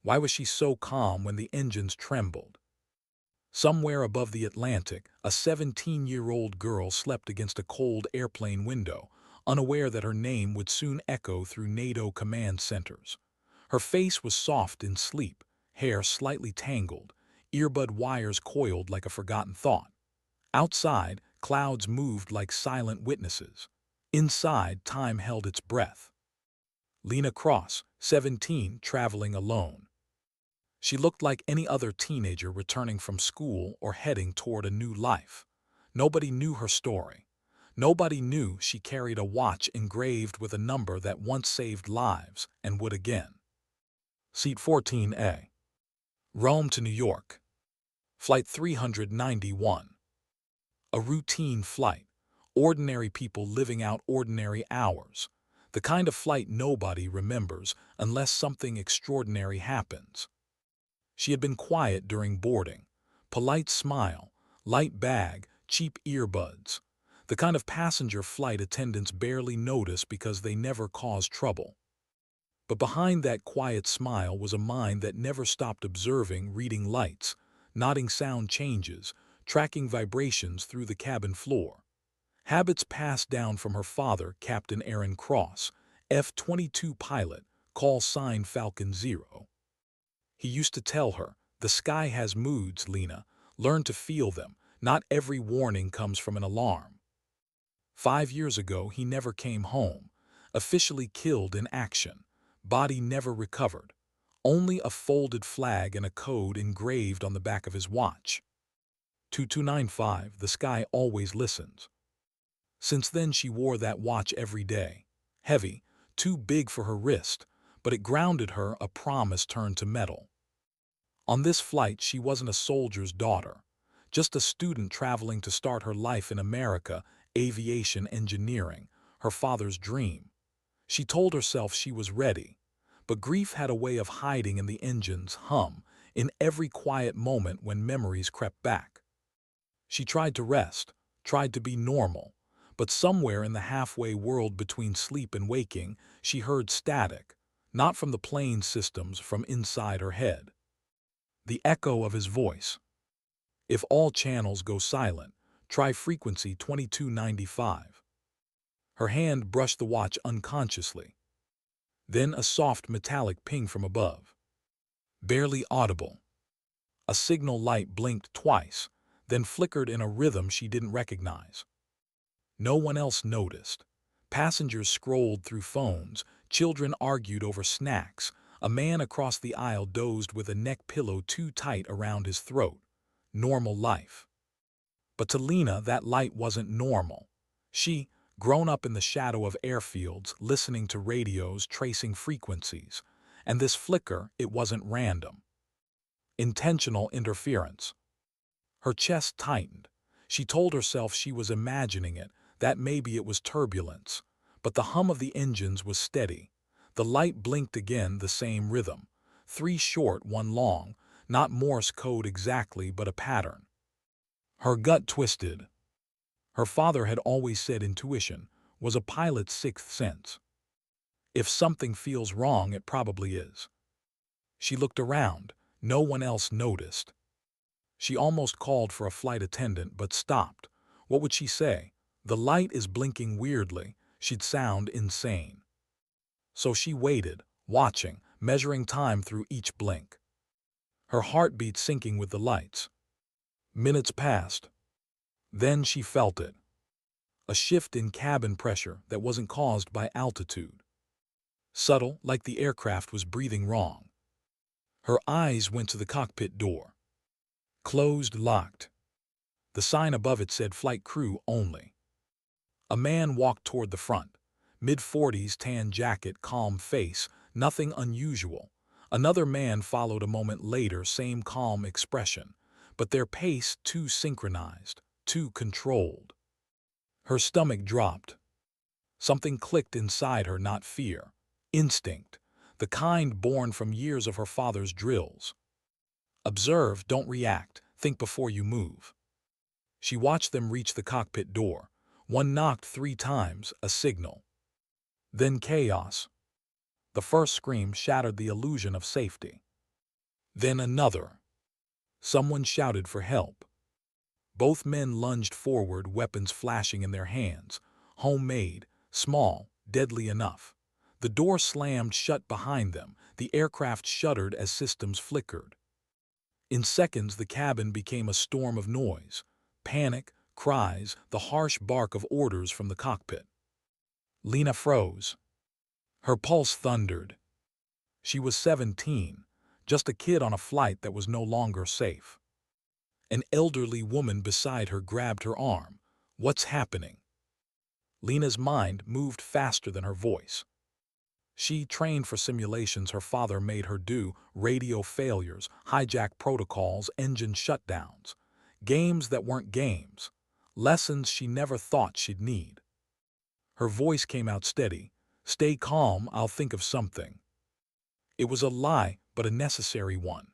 Why was she so calm when the engines trembled? Somewhere above the Atlantic, a 17-year-old girl slept against a cold airplane window, unaware that her name would soon echo through NATO command centers. Her face was soft in sleep, hair slightly tangled, earbud wires coiled like a forgotten thought. Outside, clouds moved like silent witnesses. Inside, time held its breath. Lena Cross, 17, traveling alone. She looked like any other teenager returning from school or heading toward a new life. Nobody knew her story. Nobody knew she carried a watch engraved with a number that once saved lives and would again. Seat 14A. Rome to New York. Flight 391. A routine flight. Ordinary people living out ordinary hours. The kind of flight nobody remembers unless something extraordinary happens. She had been quiet during boarding. Polite smile, light bag, cheap earbuds. The kind of passenger flight attendants barely notice because they never cause trouble. But behind that quiet smile was a mind that never stopped observing, reading lights, noting sound changes, tracking vibrations through the cabin floor. Habits passed down from her father, Captain Aaron Cross, F-22 pilot, call sign Falcon 0. He used to tell her, "The sky has moods, Lena. Learn to feel them. Not every warning comes from an alarm." 5 years ago, he never came home. Officially killed in action. Body never recovered. Only a folded flag and a code engraved on the back of his watch. 2295, the sky always listens. Since then, she wore that watch every day. Heavy, too big for her wrist, but it grounded her, a promise turned to metal. On this flight, she wasn't a soldier's daughter, just a student traveling to start her life in America, aviation engineering, her father's dream. She told herself she was ready, but grief had a way of hiding in the engine's hum, in every quiet moment when memories crept back. She tried to rest, tried to be normal, but somewhere in the halfway world between sleep and waking, she heard static, not from the plane systems, from inside her head. The echo of his voice. If all channels go silent, try frequency 2295. Her hand brushed the watch unconsciously. Then a soft metallic ping from above. Barely audible. A signal light blinked twice, then flickered in a rhythm she didn't recognize. No one else noticed. Passengers scrolled through phones, children argued over snacks, a man across the aisle dozed with a neck pillow too tight around his throat. Normal life. But to Lena, that light wasn't normal. She, grown up in the shadow of airfields, listening to radios, tracing frequencies. And this flicker, it wasn't random. Intentional interference. Her chest tightened. She told herself she was imagining it, that maybe it was turbulence. But the hum of the engines was steady. The light blinked again, the same rhythm. 3 short, 1 long, not Morse code exactly, but a pattern. Her gut twisted. Her father had always said intuition was a pilot's sixth sense. If something feels wrong, it probably is. She looked around. No one else noticed. She almost called for a flight attendant, but stopped. What would she say? The light is blinking weirdly. She'd sound insane. So she waited, watching, measuring time through each blink. Her heartbeat syncing with the lights. Minutes passed. Then she felt it. A shift in cabin pressure that wasn't caused by altitude. Subtle, like the aircraft was breathing wrong. Her eyes went to the cockpit door. Closed, locked. The sign above it said flight crew only. A man walked toward the front. Mid-40s, tan jacket, calm face, nothing unusual. Another man followed a moment later, same calm expression, but their pace too synchronized, too controlled. Her stomach dropped. Something clicked inside her, not fear. Instinct, the kind born from years of her father's drills. Observe, don't react, think before you move. She watched them reach the cockpit door. One knocked 3 times, a signal. Then chaos. The first scream shattered the illusion of safety. Then another. Someone shouted for help. Both men lunged forward, weapons flashing in their hands. Homemade, small, deadly enough. The door slammed shut behind them. The aircraft shuddered as systems flickered. In seconds, the cabin became a storm of noise. Panic, cries, the harsh bark of orders from the cockpit. Lena froze. Her pulse thundered. She was 17, just a kid on a flight that was no longer safe. An elderly woman beside her grabbed her arm. What's happening? Lena's mind moved faster than her voice. She trained for simulations her father made her do, radio failures, hijack protocols, engine shutdowns. Games that weren't games. Lessons she never thought she'd need. Her voice came out steady. Stay calm, I'll think of something. It was a lie, but a necessary one.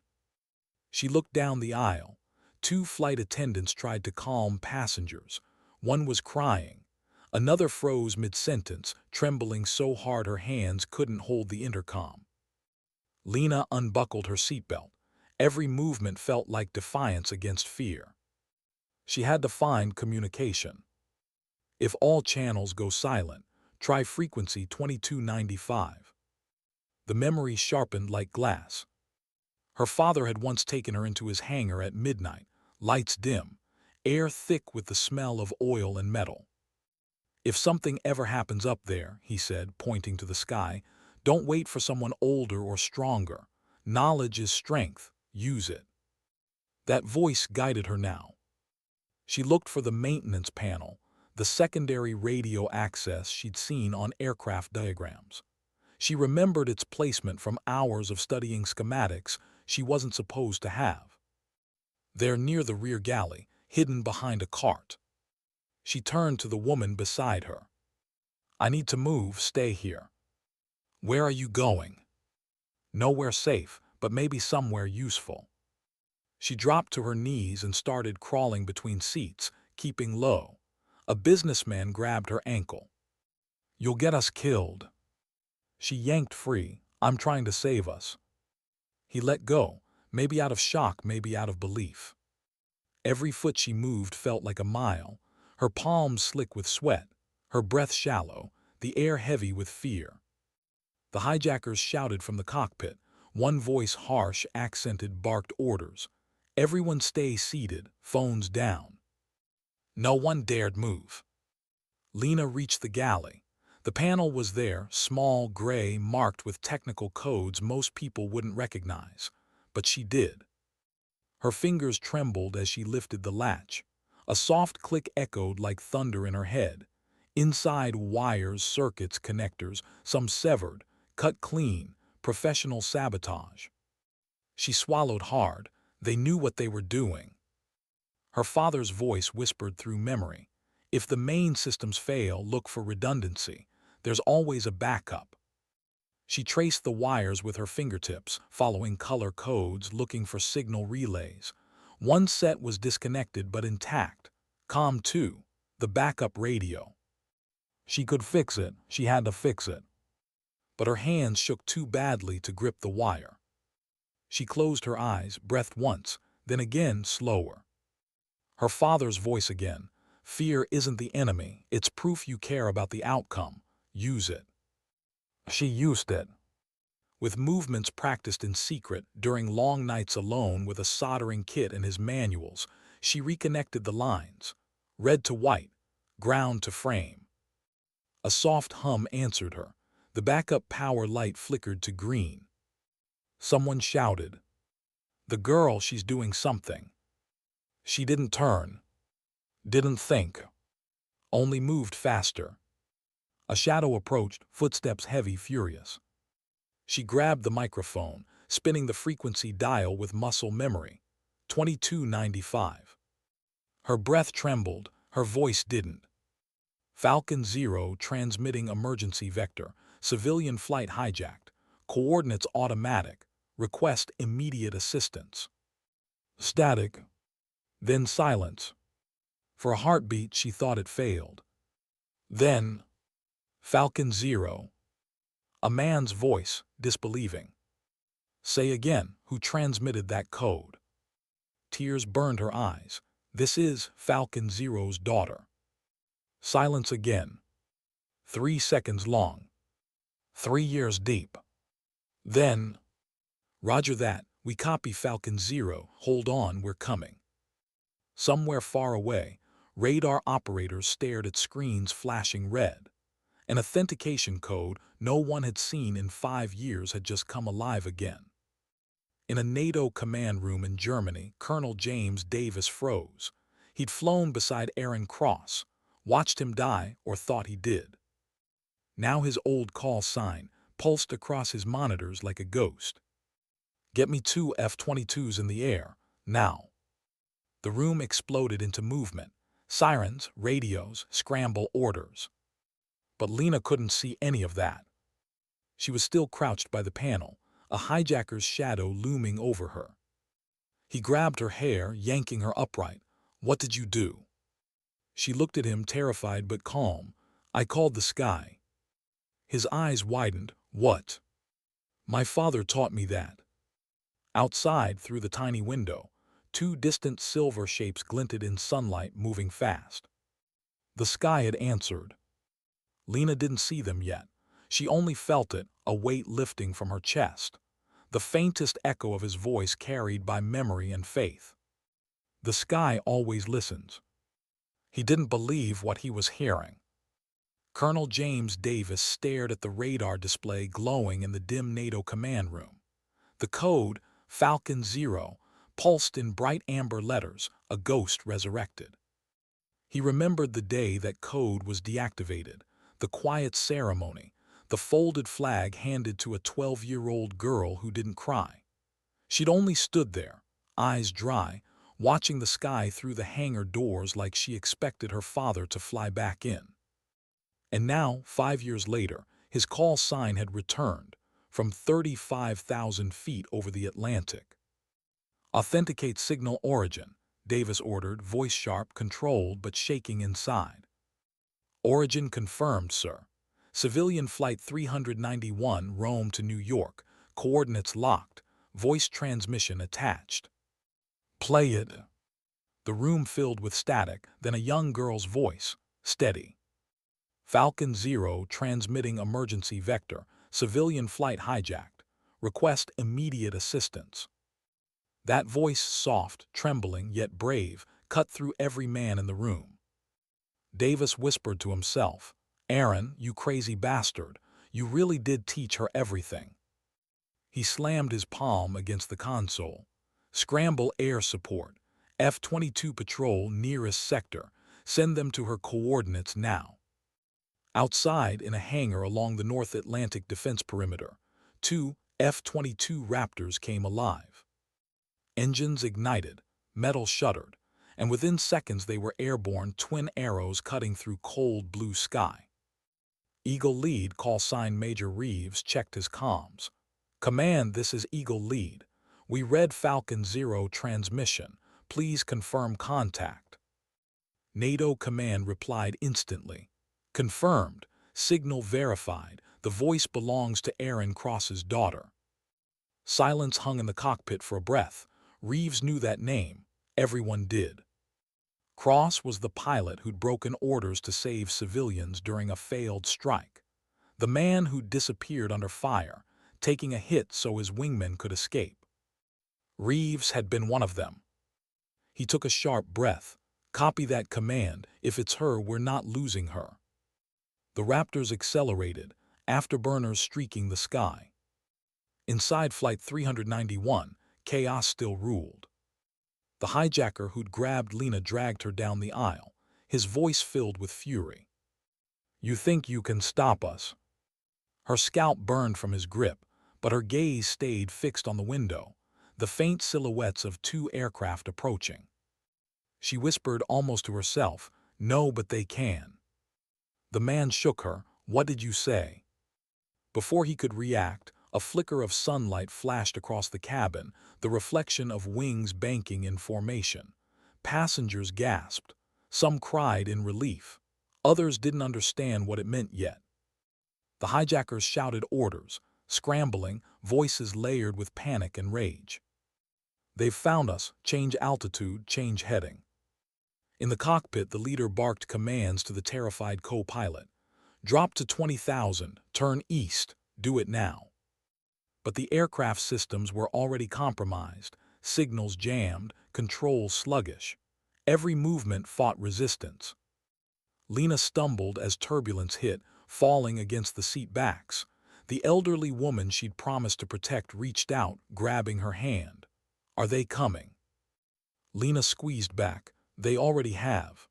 She looked down the aisle. 2 flight attendants tried to calm passengers. One was crying. Another froze mid-sentence, trembling so hard her hands couldn't hold the intercom. Lena unbuckled her seatbelt. Every movement felt like defiance against fear. She had to find communication. If all channels go silent, try frequency 2295. The memory sharpened like glass. Her father had once taken her into his hangar at midnight, lights dim, air thick with the smell of oil and metal. If something ever happens up there, he said, pointing to the sky, don't wait for someone older or stronger. Knowledge is strength. Use it. That voice guided her now. She looked for the maintenance panel, the secondary radio access she'd seen on aircraft diagrams. She remembered its placement from hours of studying schematics she wasn't supposed to have. They're near the rear galley, hidden behind a cart. She turned to the woman beside her. I need to move, stay here. Where are you going? Nowhere safe, but maybe somewhere useful. She dropped to her knees and started crawling between seats, keeping low. A businessman grabbed her ankle. You'll get us killed. She yanked free. I'm trying to save us. He let go, maybe out of shock, maybe out of belief. Every foot she moved felt like a mile, her palms slick with sweat, her breath shallow, the air heavy with fear. The hijackers shouted from the cockpit. One voice, harsh, accented, barked orders. Everyone stay seated, phones down. No one dared move. Lena reached the galley. The panel was there, small, gray, marked with technical codes most people wouldn't recognize. But she did. Her fingers trembled as she lifted the latch. A soft click echoed like thunder in her head. Inside, wires, circuits, connectors, some severed, cut clean, professional sabotage. She swallowed hard. They knew what they were doing. Her father's voice whispered through memory. If the main systems fail, look for redundancy. There's always a backup. She traced the wires with her fingertips, following color codes, looking for signal relays. One set was disconnected but intact. COM 2, the backup radio. She could fix it, she had to fix it. But her hands shook too badly to grip the wire. She closed her eyes, breathed once, then again slower. Her father's voice again. Fear isn't the enemy, it's proof you care about the outcome. Use it. She used it. With movements practiced in secret, during long nights alone with a soldering kit and his manuals, she reconnected the lines. Red to white, ground to frame. A soft hum answered her. The backup power light flickered to green. Someone shouted. The girl, she's doing something. She didn't turn. Didn't think. Only moved faster. A shadow approached, footsteps heavy, furious. She grabbed the microphone, spinning the frequency dial with muscle memory. 2295. Her breath trembled, her voice didn't. Falcon 0 transmitting emergency vector, civilian flight hijacked, coordinates automatic, request immediate assistance. Static. Then silence. For a heartbeat she thought it failed. Then, Falcon 0. A man's voice, disbelieving. Say again, who transmitted that code. Tears burned her eyes. This is Falcon Zero's daughter. Silence again. 3 seconds long. 3 years deep. Then, Roger that, we copy Falcon Zero, hold on, we're coming. Somewhere far away, radar operators stared at screens flashing red. An authentication code no one had seen in 5 years had just come alive again. In a NATO command room in Germany, Colonel James Davis froze. He'd flown beside Aaron Cross, watched him die, or thought he did. Now his old call sign pulsed across his monitors like a ghost. Get me 2 F-22s in the air, now. The room exploded into movement. Sirens, radios, scramble orders. But Lena couldn't see any of that. She was still crouched by the panel, a hijacker's shadow looming over her. He grabbed her hair, yanking her upright. What did you do? She looked at him, terrified but calm. I called the sky. His eyes widened. What? My father taught me that. Outside, through the tiny window, 2 distant silver shapes glinted in sunlight, moving fast. The sky had answered. Lena didn't see them yet. She only felt it, a weight lifting from her chest. The faintest echo of his voice carried by memory and faith. The sky always listens. He didn't believe what he was hearing. Colonel James Davis stared at the radar display glowing in the dim NATO command room. The code, Falcon Zero, pulsed in bright amber letters, a ghost resurrected. He remembered the day that code was deactivated, the quiet ceremony, the folded flag handed to a 12-year-old girl who didn't cry. She'd only stood there, eyes dry, watching the sky through the hangar doors like she expected her father to fly back in. And now, 5 years later, his call sign had returned, from 35,000 feet over the Atlantic. Authenticate signal origin, Davis ordered, voice sharp, controlled, but shaking inside. Origin confirmed, sir. Civilian Flight 391, Rome to New York, coordinates locked, voice transmission attached. Play it. The room filled with static, then a young girl's voice, steady. Falcon Zero transmitting emergency vector, civilian flight hijacked. Request immediate assistance. That voice, soft, trembling, yet brave, cut through every man in the room. Davis whispered to himself, Aaron, you crazy bastard, you really did teach her everything. He slammed his palm against the console. Scramble air support. F-22 patrol nearest sector. Send them to her coordinates now. Outside, in a hangar along the North Atlantic defense perimeter, 2 F-22 Raptors came alive. Engines ignited, metal shuddered, and within seconds they were airborne, twin arrows cutting through cold blue sky. Eagle Lead, call sign Major Reeves, checked his comms. Command, this is Eagle Lead. We read Falcon Zero transmission. Please confirm contact. NATO Command replied instantly. Confirmed. Signal verified. The voice belongs to Aaron Cross's daughter. Silence hung in the cockpit for a breath. Reeves knew that name. Everyone did. Cross was the pilot who'd broken orders to save civilians during a failed strike. The man who'd disappeared under fire, taking a hit so his wingmen could escape. Reeves had been one of them. He took a sharp breath. Copy that command. If it's her, we're not losing her. The Raptors accelerated, afterburners streaking the sky. Inside Flight 391, chaos still ruled. The hijacker who'd grabbed Lena dragged her down the aisle, his voice filled with fury. You think you can stop us? Her scalp burned from his grip, but her gaze stayed fixed on the window, the faint silhouettes of 2 aircraft approaching. She whispered almost to herself, no, but they can. The man shook her. What did you say? Before he could react, a flicker of sunlight flashed across the cabin, the reflection of wings banking in formation. Passengers gasped. Some cried in relief. Others didn't understand what it meant yet. The hijackers shouted orders. scrambling, voices layered with panic and rage. "They've found us. Change altitude, change heading." In the cockpit, the leader barked commands to the terrified co-pilot. "Drop to 20,000, turn east, do it now." But the aircraft systems were already compromised, signals jammed, controls sluggish. Every movement fought resistance. Lena stumbled as turbulence hit, falling against the seat backs. The elderly woman she'd promised to protect reached out, grabbing her hand. "Are they coming?" Lena squeezed back. "They already have."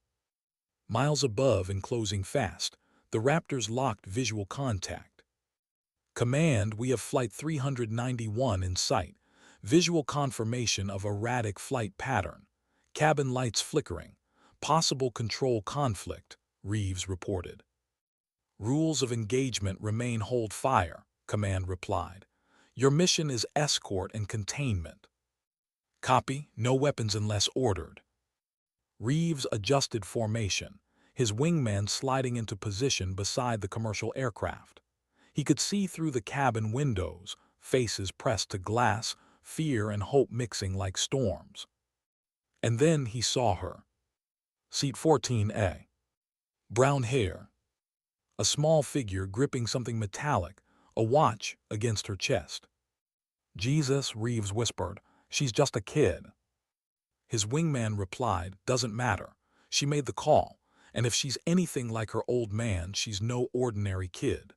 Miles above and closing fast, the Raptors locked visual contact. "Command, we have Flight 391 in sight. Visual confirmation of erratic flight pattern. Cabin lights flickering. Possible control conflict," Reeves reported. "Rules of engagement remain hold fire," Command replied. "Your mission is escort and containment." "Copy, no weapons unless ordered." Reeves adjusted formation, his wingman sliding into position beside the commercial aircraft. He could see through the cabin windows, faces pressed to glass, fear and hope mixing like storms. And then he saw her. Seat 14A. Brown hair. A small figure gripping something metallic, a watch, against her chest. "Jesus," Reeves whispered, "she's just a kid." His wingman replied, "Doesn't matter. She made the call, and if she's anything like her old man, she's no ordinary kid."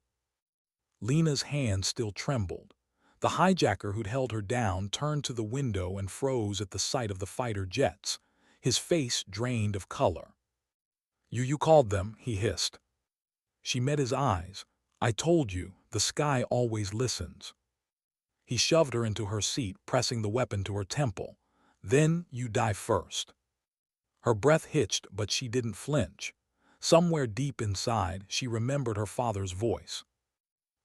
Lena's hand still trembled. The hijacker who'd held her down turned to the window and froze at the sight of the fighter jets, his face drained of color. You called them," he hissed. She met his eyes. "I told you, the sky always listens." He shoved her into her seat, pressing the weapon to her temple. "Then you die first." Her breath hitched, but she didn't flinch. Somewhere deep inside, she remembered her father's voice.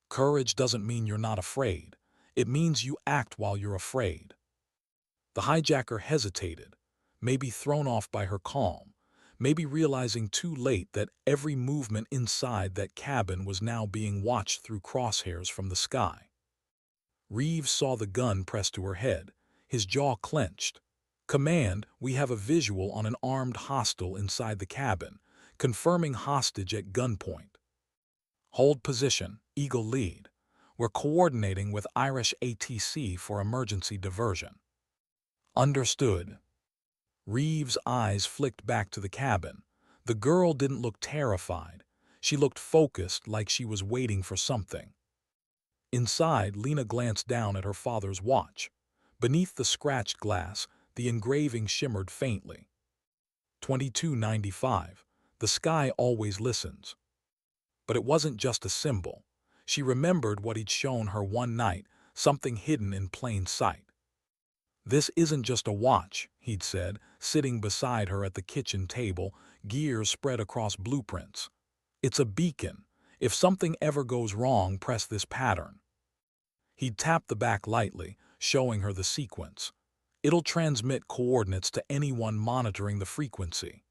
"Courage doesn't mean you're not afraid. It means you act while you're afraid." The hijacker hesitated, maybe thrown off by her calm, maybe realizing too late that every movement inside that cabin was now being watched through crosshairs from the sky. Reeves saw the gun pressed to her head, his jaw clenched. "Command, we have a visual on an armed hostile inside the cabin, confirming hostage at gunpoint." "Hold position, Eagle lead. We're coordinating with Irish ATC for emergency diversion." "Understood." Reeves' eyes flicked back to the cabin. The girl didn't look terrified. She looked focused, like she was waiting for something. Inside, Lena glanced down at her father's watch. Beneath the scratched glass, the engraving shimmered faintly. 2295. The sky always listens. But it wasn't just a symbol. She remembered what he'd shown her one night, something hidden in plain sight. "This isn't just a watch," he'd said, sitting beside her at the kitchen table, gears spread across blueprints. "It's a beacon. If something ever goes wrong, press this pattern." He'd tapped the back lightly, showing her the sequence. "It'll transmit coordinates to anyone monitoring the frequency."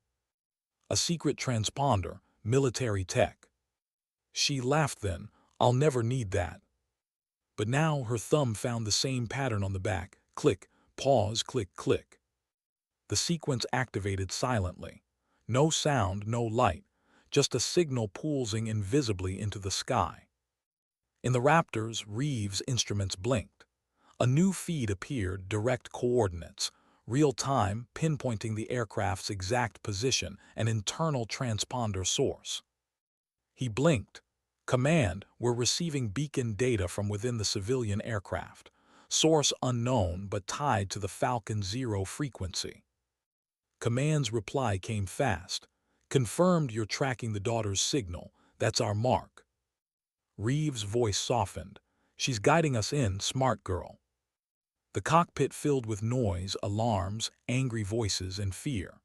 A secret transponder, military tech. She laughed then. "I'll never need that." But now her thumb found the same pattern on the back. Click, pause, click, click. The sequence activated silently. No sound, no light, just a signal pulsing invisibly into the sky. In the Raptors, Reeves' instruments blinked. A new feed appeared, direct coordinates, real-time, pinpointing the aircraft's exact position, an internal transponder source. He blinked. "Command, we're receiving beacon data from within the civilian aircraft. Source unknown, but tied to the Falcon 0 frequency." Command's reply came fast. "Confirmed you're tracking the daughter's signal. That's our mark." Reeves' voice softened. "She's guiding us in, smart girl." The cockpit filled with noise, alarms, angry voices, and fear.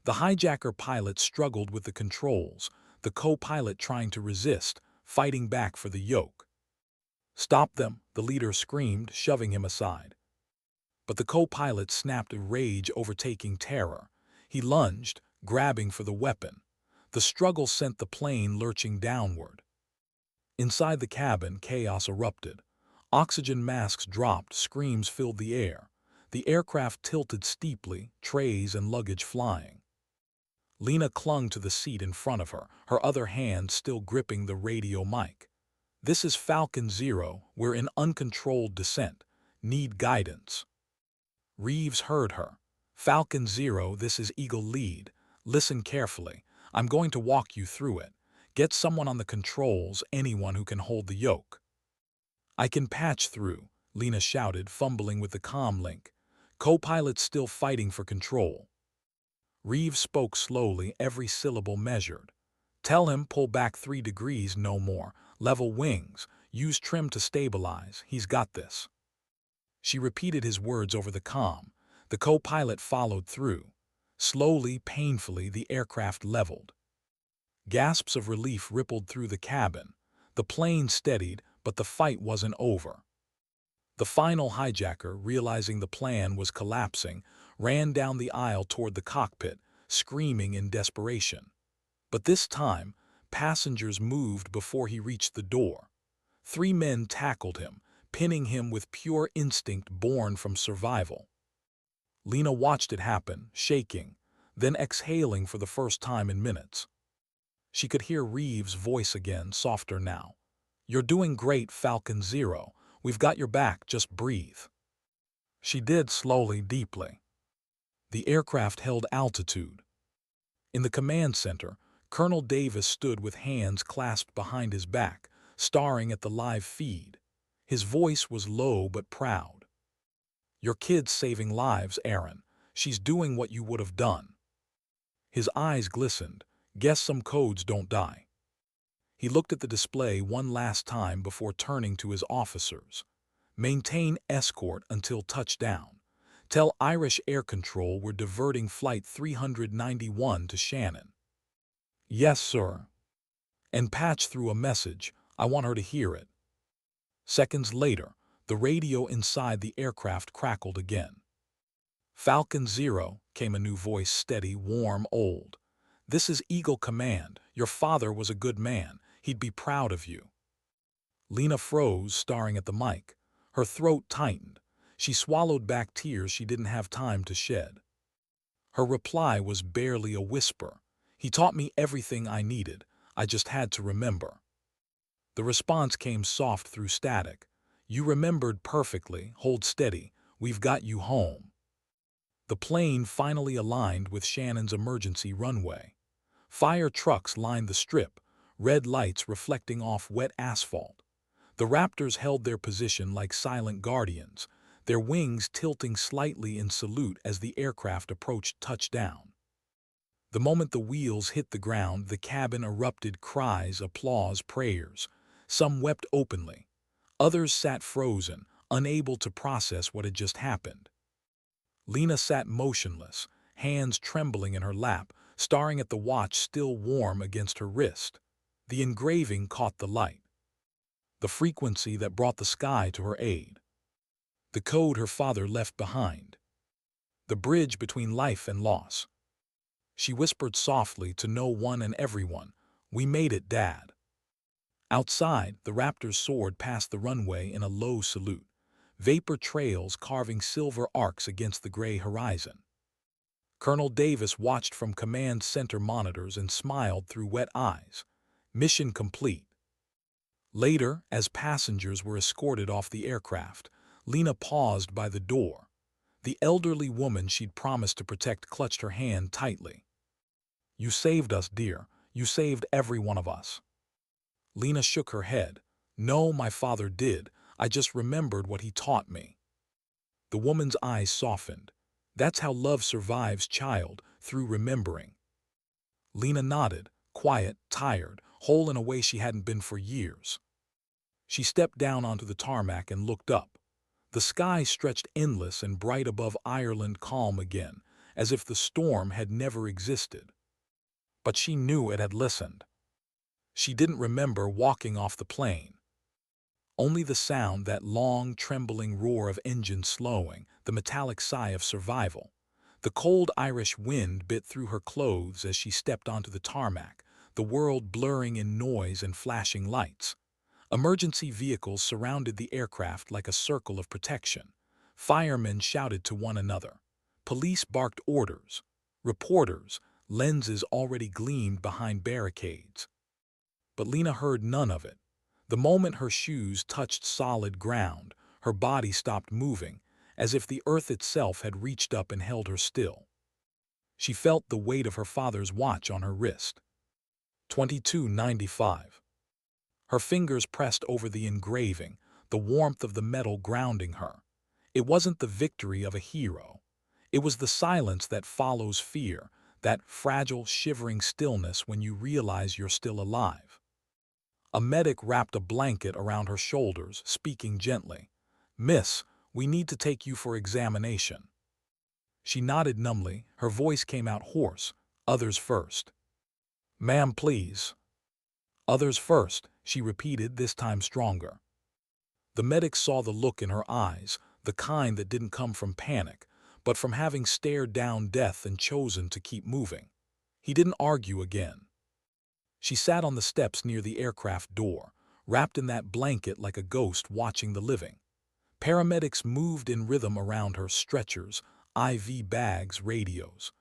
The hijacker pilot struggled with the controls, the co-pilot trying to resist, fighting back for the yoke. "Stop them," the leader screamed, shoving him aside. But the co-pilot snapped, rage overtaking terror. He lunged, grabbing for the weapon. The struggle sent the plane lurching downward. Inside the cabin, chaos erupted. Oxygen masks dropped, screams filled the air. The aircraft tilted steeply, trays and luggage flying. Lena clung to the seat in front of her, her other hand still gripping the radio mic. "This is Falcon Zero. We're in uncontrolled descent. Need guidance." Reeves heard her. "Falcon Zero, this is Eagle Lead. Listen carefully. I'm going to walk you through it. Get someone on the controls, anyone who can hold the yoke." "I can patch through," Lena shouted, fumbling with the comm link. Co-pilot's still fighting for control. Reeves spoke slowly, every syllable measured. "Tell him pull back 3 degrees, no more. Level wings. Use trim to stabilize. He's got this." She repeated his words over the comm. The co-pilot followed through. Slowly, painfully, the aircraft leveled. Gasps of relief rippled through the cabin. The plane steadied, but the fight wasn't over. The final hijacker, realizing the plan was collapsing, ran down the aisle toward the cockpit, screaming in desperation. But this time, passengers moved before he reached the door. 3 men tackled him, pinning him with pure instinct born from survival. Lena watched it happen, shaking, then exhaling for the first time in minutes. She could hear Reeves' voice again, softer now. "You're doing great, Falcon Zero. We've got your back, just breathe." She did, slowly, deeply. The aircraft held altitude. In the command center, Colonel Davis stood with hands clasped behind his back, staring at the live feed. His voice was low but proud. "Your kid's saving lives, Aaron. She's doing what you would have done." His eyes glistened. "Guess some codes don't die." He looked at the display one last time before turning to his officers. "Maintain escort until touchdown. Tell Irish Air Control we're diverting Flight 391 to Shannon." "Yes, sir." "And patch through a message. I want her to hear it." Seconds later, the radio inside the aircraft crackled again. "Falcon Zero," came a new voice, steady, warm, old. "This is Eagle Command. Your father was a good man. He'd be proud of you." Lena froze, staring at the mic. Her throat tightened. She swallowed back tears she didn't have time to shed. Her reply was barely a whisper. "He taught me everything I needed. I just had to remember." The response came soft through static. "You remembered perfectly. Hold steady. We've got you home." The plane finally aligned with Shannon's emergency runway. Fire trucks lined the strip, red lights reflecting off wet asphalt. The Raptors held their position like silent guardians, their wings tilting slightly in salute as the aircraft approached touchdown. The moment the wheels hit the ground, the cabin erupted, cries, applause, prayers. Some wept openly. Others sat frozen, unable to process what had just happened. Lena sat motionless, hands trembling in her lap, staring at the watch still warm against her wrist. The engraving caught the light. The frequency that brought the sky to her aid. The code her father left behind. The bridge between life and loss. She whispered softly to no one and everyone, "We made it, Dad." Outside, the Raptors soared past the runway in a low salute, vapor trails carving silver arcs against the gray horizon. Colonel Davis watched from command center monitors and smiled through wet eyes. Mission complete. Later, as passengers were escorted off the aircraft, Lena paused by the door. The elderly woman she'd promised to protect clutched her hand tightly. "You saved us, dear. You saved every one of us." Lena shook her head. "No, my father did. I just remembered what he taught me." The woman's eyes softened. "That's how love survives, child, through remembering." Lena nodded, quiet, tired, whole in a way she hadn't been for years. She stepped down onto the tarmac and looked up. The sky stretched endless and bright above Ireland, calm again, as if the storm had never existed. But she knew it had listened. She didn't remember walking off the plane. Only the sound, that long, trembling roar of engines slowing, the metallic sigh of survival. The cold Irish wind bit through her clothes as she stepped onto the tarmac, the world blurring in noise and flashing lights. Emergency vehicles surrounded the aircraft like a circle of protection. Firemen shouted to one another. Police barked orders. Reporters, lenses already gleamed behind barricades. But Lena heard none of it. The moment her shoes touched solid ground, her body stopped moving, as if the earth itself had reached up and held her still. She felt the weight of her father's watch on her wrist. 2295. Her fingers pressed over the engraving, the warmth of the metal grounding her. It wasn't the victory of a hero. It was the silence that follows fear, that fragile, shivering stillness when you realize you're still alive. A medic wrapped a blanket around her shoulders, speaking gently. "Miss, we need to take you for examination." She nodded numbly, her voice came out hoarse. "Others first." "Ma'am, please." "Others first," she repeated, this time stronger. The medic saw the look in her eyes, the kind that didn't come from panic, but from having stared down death and chosen to keep moving. He didn't argue again. She sat on the steps near the aircraft door, wrapped in that blanket like a ghost watching the living. Paramedics moved in rhythm around her, stretchers, IV bags, radios.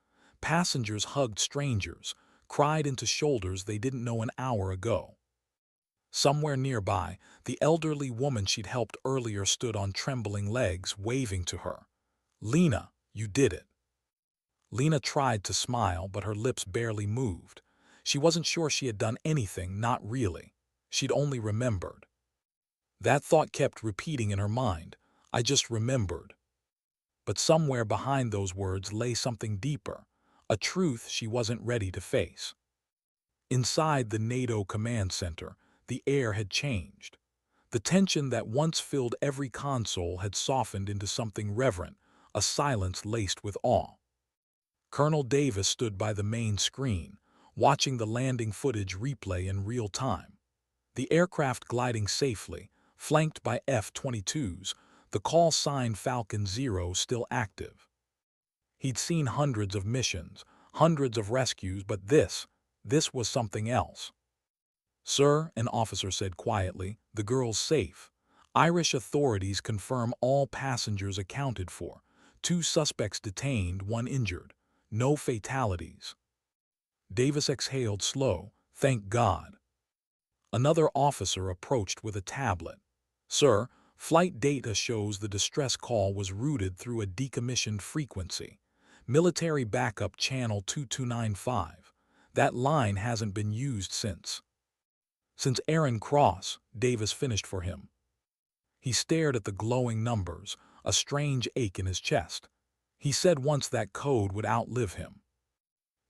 Passengers hugged strangers, cried into shoulders they didn't know an hour ago. Somewhere nearby, the elderly woman she'd helped earlier stood on trembling legs, waving to her. "Lena, you did it." Lena tried to smile, but her lips barely moved. She wasn't sure she had done anything, not really. She'd only remembered. That thought kept repeating in her mind. I just remembered. But somewhere behind those words lay something deeper, a truth she wasn't ready to face. Inside the NATO command center, the air had changed. The tension that once filled every console had softened into something reverent, a silence laced with awe. Colonel Davis stood by the main screen, watching the landing footage replay in real time. The aircraft gliding safely, flanked by F-22s, the call sign Falcon 0 still active. He'd seen hundreds of missions, hundreds of rescues, but this was something else. "Sir," an officer said quietly, "the girl's safe. Irish authorities confirm all passengers accounted for. 2 suspects detained, 1 injured. No fatalities." Davis exhaled slow, "Thank God." Another officer approached with a tablet. "Sir, flight data shows the distress call was routed through a decommissioned frequency. Military backup channel 2295. That line hasn't been used since Aaron Cross," Davis finished for him. He stared at the glowing numbers, a strange ache in his chest. He said once that code would outlive him.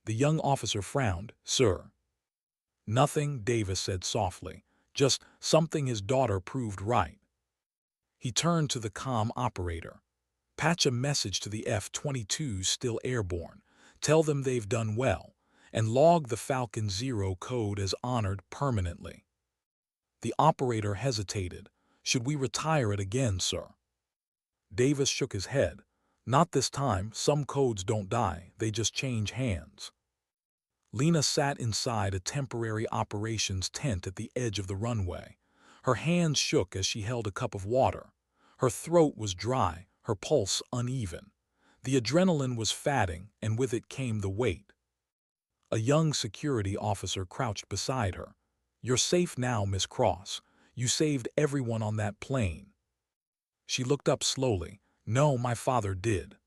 The young officer frowned. "Sir." "Nothing," Davis said softly. "Just something his daughter proved right." He turned to the comm operator. "Patch a message to the F-22s still airborne. Tell them they've done well, and log the Falcon 0 code as honored permanently." The operator hesitated. "Should we retire it again, sir?" Davis shook his head. "Not this time. Some codes don't die, they just change hands." Lena sat inside a temporary operations tent at the edge of the runway. Her hands shook as she held a cup of water. Her throat was dry, her pulse uneven. The adrenaline was fatting, and with it came the weight. A young security officer crouched beside her. "You're safe now, Miss Cross. You saved everyone on that plane." She looked up slowly. "No, my father did."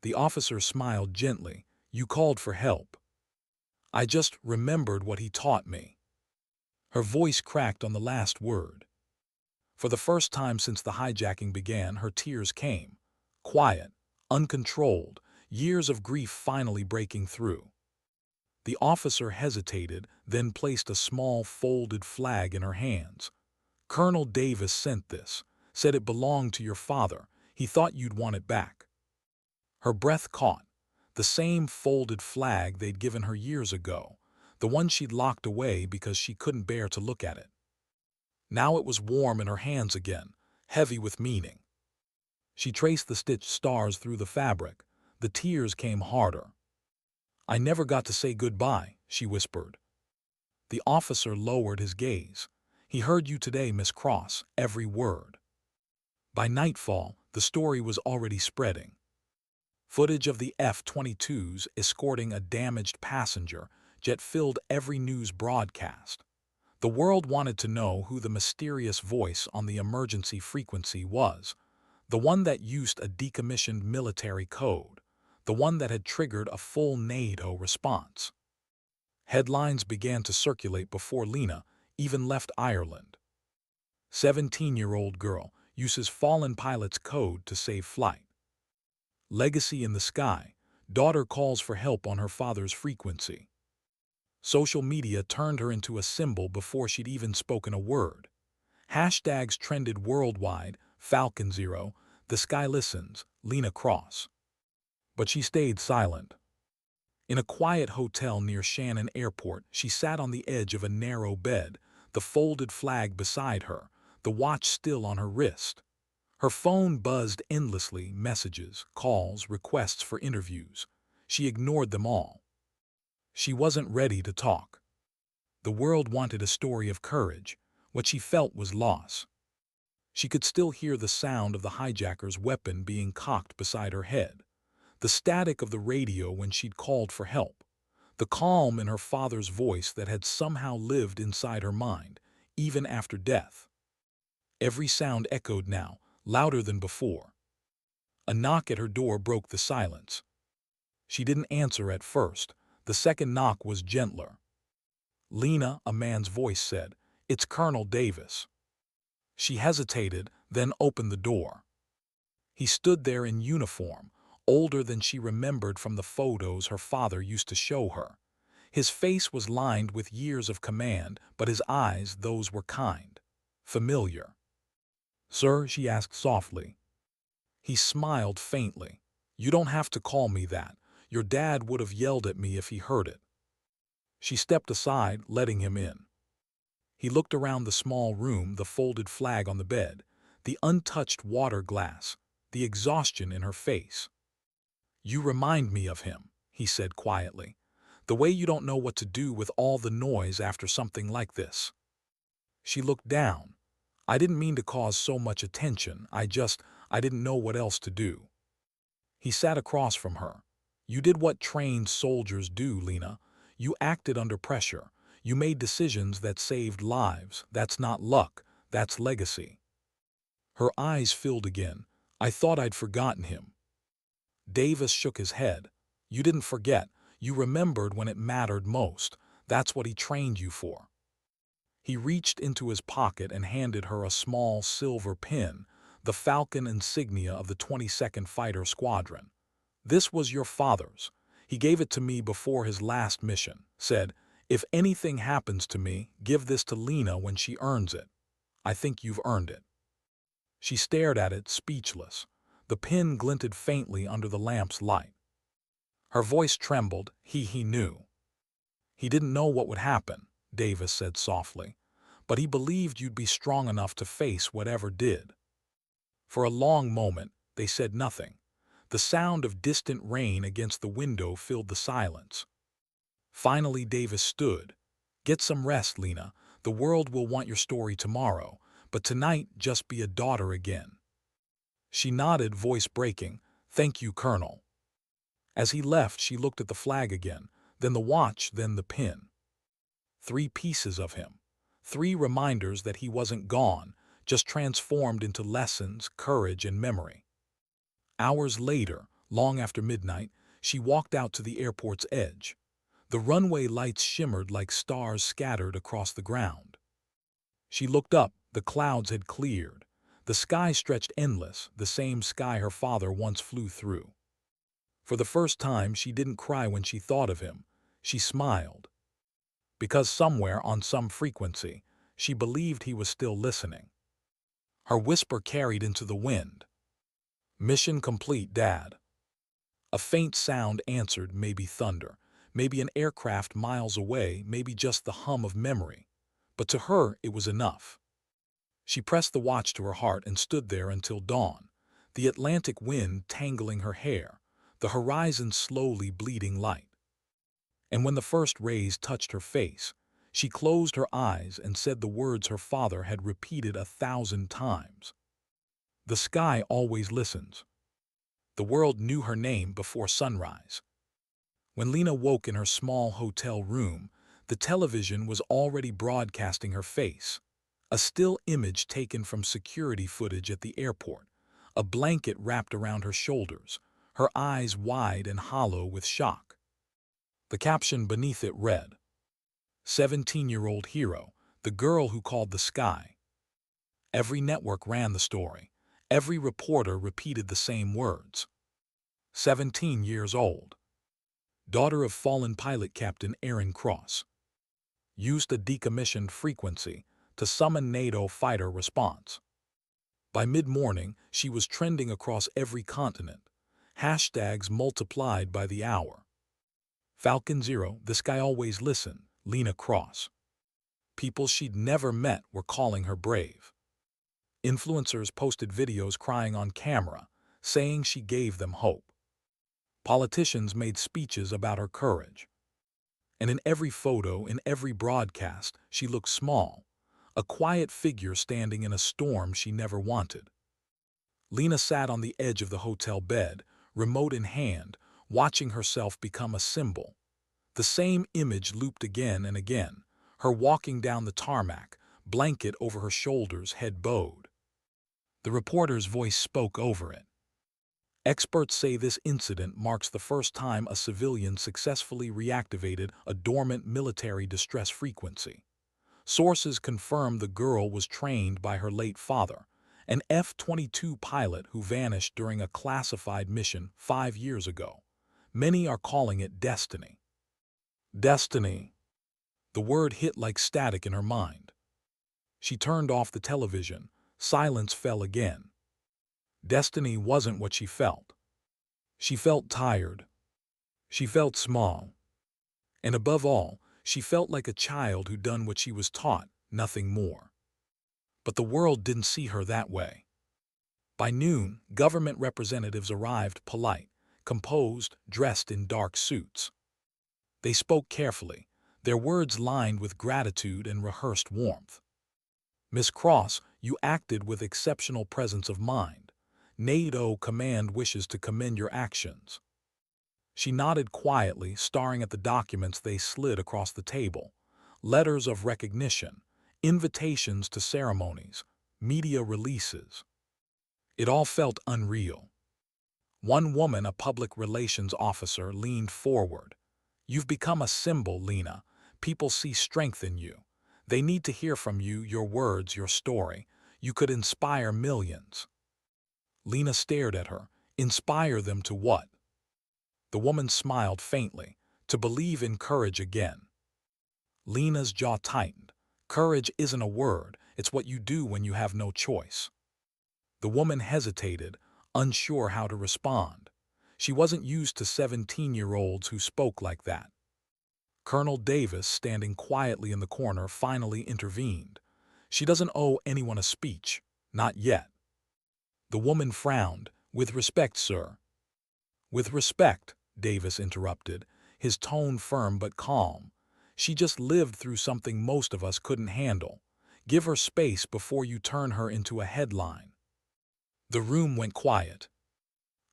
The officer smiled gently. "You called for help. I just remembered what he taught me." Her voice cracked on the last word. For the first time since the hijacking began, her tears came. Quiet, uncontrolled, years of grief finally breaking through. The officer hesitated, then placed a small folded flag in her hands. "Colonel Davis sent this, said it belonged to your father. He thought you'd want it back." Her breath caught. The same folded flag they'd given her years ago, the one she'd locked away because she couldn't bear to look at it. Now it was warm in her hands again, heavy with meaning. She traced the stitched stars through the fabric. The tears came harder. "I never got to say goodbye," she whispered. The officer lowered his gaze. He heard you today, Miss Cross, every word. By nightfall, the story was already spreading. Footage of the F-22s escorting a damaged passenger jet filled every news broadcast. The world wanted to know who the mysterious voice on the emergency frequency was, the one that used a decommissioned military code, the one that had triggered a full NATO response. Headlines began to circulate before Lena even left Ireland. 17-year-old girl uses fallen pilot's code to save flight. Legacy in the sky, daughter calls for help on her father's frequency. Social media turned her into a symbol before she'd even spoken a word. Hashtags trended worldwide, Falcon Zero, the sky listens, Lena Cross. But she stayed silent. In a quiet hotel near Shannon Airport, she sat on the edge of a narrow bed, the folded flag beside her, the watch still on her wrist. Her phone buzzed endlessly, messages, calls, requests for interviews. She ignored them all. She wasn't ready to talk. The world wanted a story of courage. What she felt was loss. She could still hear the sound of the hijacker's weapon being cocked beside her head, the static of the radio when she'd called for help, the calm in her father's voice that had somehow lived inside her mind, even after death. Every sound echoed now, louder than before. A knock at her door broke the silence. She didn't answer at first. The second knock was gentler. "Lena," a man's voice said, "it's Colonel Davis." She hesitated, then opened the door. He stood there in uniform, older than she remembered from the photos her father used to show her. His face was lined with years of command, but his eyes, those were kind, familiar. "Sir?" she asked softly. He smiled faintly. "You don't have to call me that. Your dad would have yelled at me if he heard it." She stepped aside, letting him in. He looked around the small room, the folded flag on the bed, the untouched water glass, the exhaustion in her face. "You remind me of him," he said quietly. "The way you don't know what to do with all the noise after something like this." She looked down. "I didn't mean to cause so much attention. I didn't know what else to do." He sat across from her. "You did what trained soldiers do, Lena. You acted under pressure. You made decisions that saved lives. That's not luck. That's legacy." Her eyes filled again. "I thought I'd forgotten him." Davis shook his head. "You didn't forget. You remembered when it mattered most. That's what he trained you for." He reached into his pocket and handed her a small silver pin, the Falcon insignia of the 22nd Fighter Squadron. "This was your father's. He gave it to me before his last mission. Said, 'If anything happens to me, give this to Lena when she earns it. I think you've earned it.'" She stared at it, speechless. The pin glinted faintly under the lamp's light. Her voice trembled. He knew. "He didn't know what would happen," Davis said softly, "but he believed you'd be strong enough to face whatever did." For a long moment, they said nothing. The sound of distant rain against the window filled the silence. Finally, Davis stood. "Get some rest, Lena. The world will want your story tomorrow, but tonight just be a daughter again." She nodded, voice breaking. "Thank you, Colonel." As he left, she looked at the flag again, then the watch, then the pin. 3 pieces of him. 3 reminders that he wasn't gone, just transformed into lessons, courage, and memory. Hours later, long after midnight, she walked out to the airport's edge. The runway lights shimmered like stars scattered across the ground. She looked up. The clouds had cleared. The sky stretched endless, the same sky her father once flew through. For the first time, she didn't cry when she thought of him. She smiled. Because somewhere on some frequency, she believed he was still listening. Her whisper carried into the wind. "Mission complete, Dad." A faint sound answered, maybe thunder, maybe an aircraft miles away, maybe just the hum of memory. But to her, it was enough. She pressed the watch to her heart and stood there until dawn, the Atlantic wind tangling her hair, the horizon slowly bleeding light. And when the first rays touched her face, She closed her eyes and said the words her father had repeated 1,000 times. The sky always listens. The world knew her name before sunrise. When Lena woke in her small hotel room, the television was already broadcasting her face. A still image taken from security footage at the airport, a blanket wrapped around her shoulders, her eyes wide and hollow with shock. The caption beneath it read, 17-year-old hero, the girl who called the sky. Every network ran the story. Every reporter repeated the same words. 17 years old. Daughter of fallen pilot Captain Aaron Cross. Used a decommissioned frequency to summon NATO fighter response. By mid-morning, she was trending across every continent. Hashtags multiplied by the hour. Falcon Zero, the sky always listened, Lena Cross. People she'd never met were calling her brave. Influencers posted videos crying on camera, saying she gave them hope. Politicians made speeches about her courage. And in every photo, in every broadcast, she looked small, a quiet figure standing in a storm she never wanted. Lena sat on the edge of the hotel bed, remote in hand, watching herself become a symbol. The same image looped again and again, her walking down the tarmac, blanket over her shoulders, head bowed. The reporter's voice spoke over it. Experts say this incident marks the first time a civilian successfully reactivated a dormant military distress frequency. Sources confirm the girl was trained by her late father, an F-22 pilot who vanished during a classified mission 5 years ago. Many are calling it destiny. Destiny. The word hit like static in her mind. She turned off the television. Silence fell again. Destiny wasn't what she felt. She felt tired. She felt small. And above all, she felt like a child who'd done what she was taught, nothing more. But the world didn't see her that way. By noon, government representatives arrived, polite, composed, dressed in dark suits. They spoke carefully, their words lined with gratitude and rehearsed warmth. Miss Cross, you acted with exceptional presence of mind. NATO command wishes to commend your actions. She nodded quietly, staring at the documents they slid across the table. Letters of recognition, invitations to ceremonies, media releases. It all felt unreal. One woman, a public relations officer, leaned forward. You've become a symbol, Lena. People see strength in you. They need to hear from you, your words, your story. You could inspire millions. Lena stared at her. Inspire them to what? The woman smiled faintly. To believe in courage again. Lena's jaw tightened. Courage isn't a word, it's what you do when you have no choice. The woman hesitated, unsure how to respond. She wasn't used to 17-year-olds who spoke like that. Colonel Davis, standing quietly in the corner, finally intervened. She doesn't owe anyone a speech. Not yet. The woman frowned. With respect, sir. With respect, Davis interrupted, his tone firm but calm. She just lived through something most of us couldn't handle. Give her space before you turn her into a headline. The room went quiet.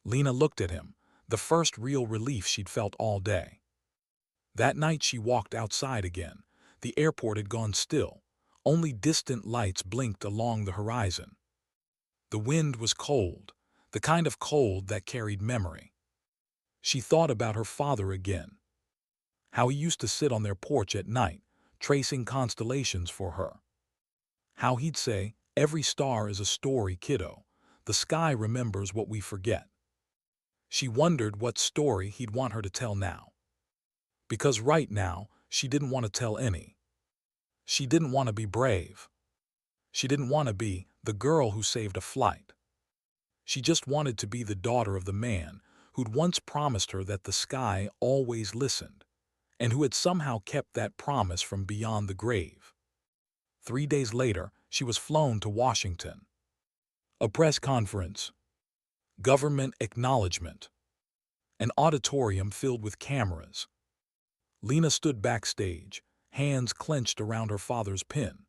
Lena looked at him, the first real relief she'd felt all day. That night she walked outside again. The airport had gone still. Only distant lights blinked along the horizon. The wind was cold, the kind of cold that carried memory. She thought about her father again. How he used to sit on their porch at night, tracing constellations for her. How he'd say, every star is a story, kiddo. The sky remembers what we forget. She wondered what story he'd want her to tell now. Because right now, she didn't want to tell any. She didn't want to be brave. She didn't want to be the girl who saved a flight. She just wanted to be the daughter of the man who'd once promised her that the sky always listened, and who had somehow kept that promise from beyond the grave. 3 days later, she was flown to Washington. A press conference. Government acknowledgement. An auditorium filled with cameras. Lena stood backstage, hands clenched around her father's pin.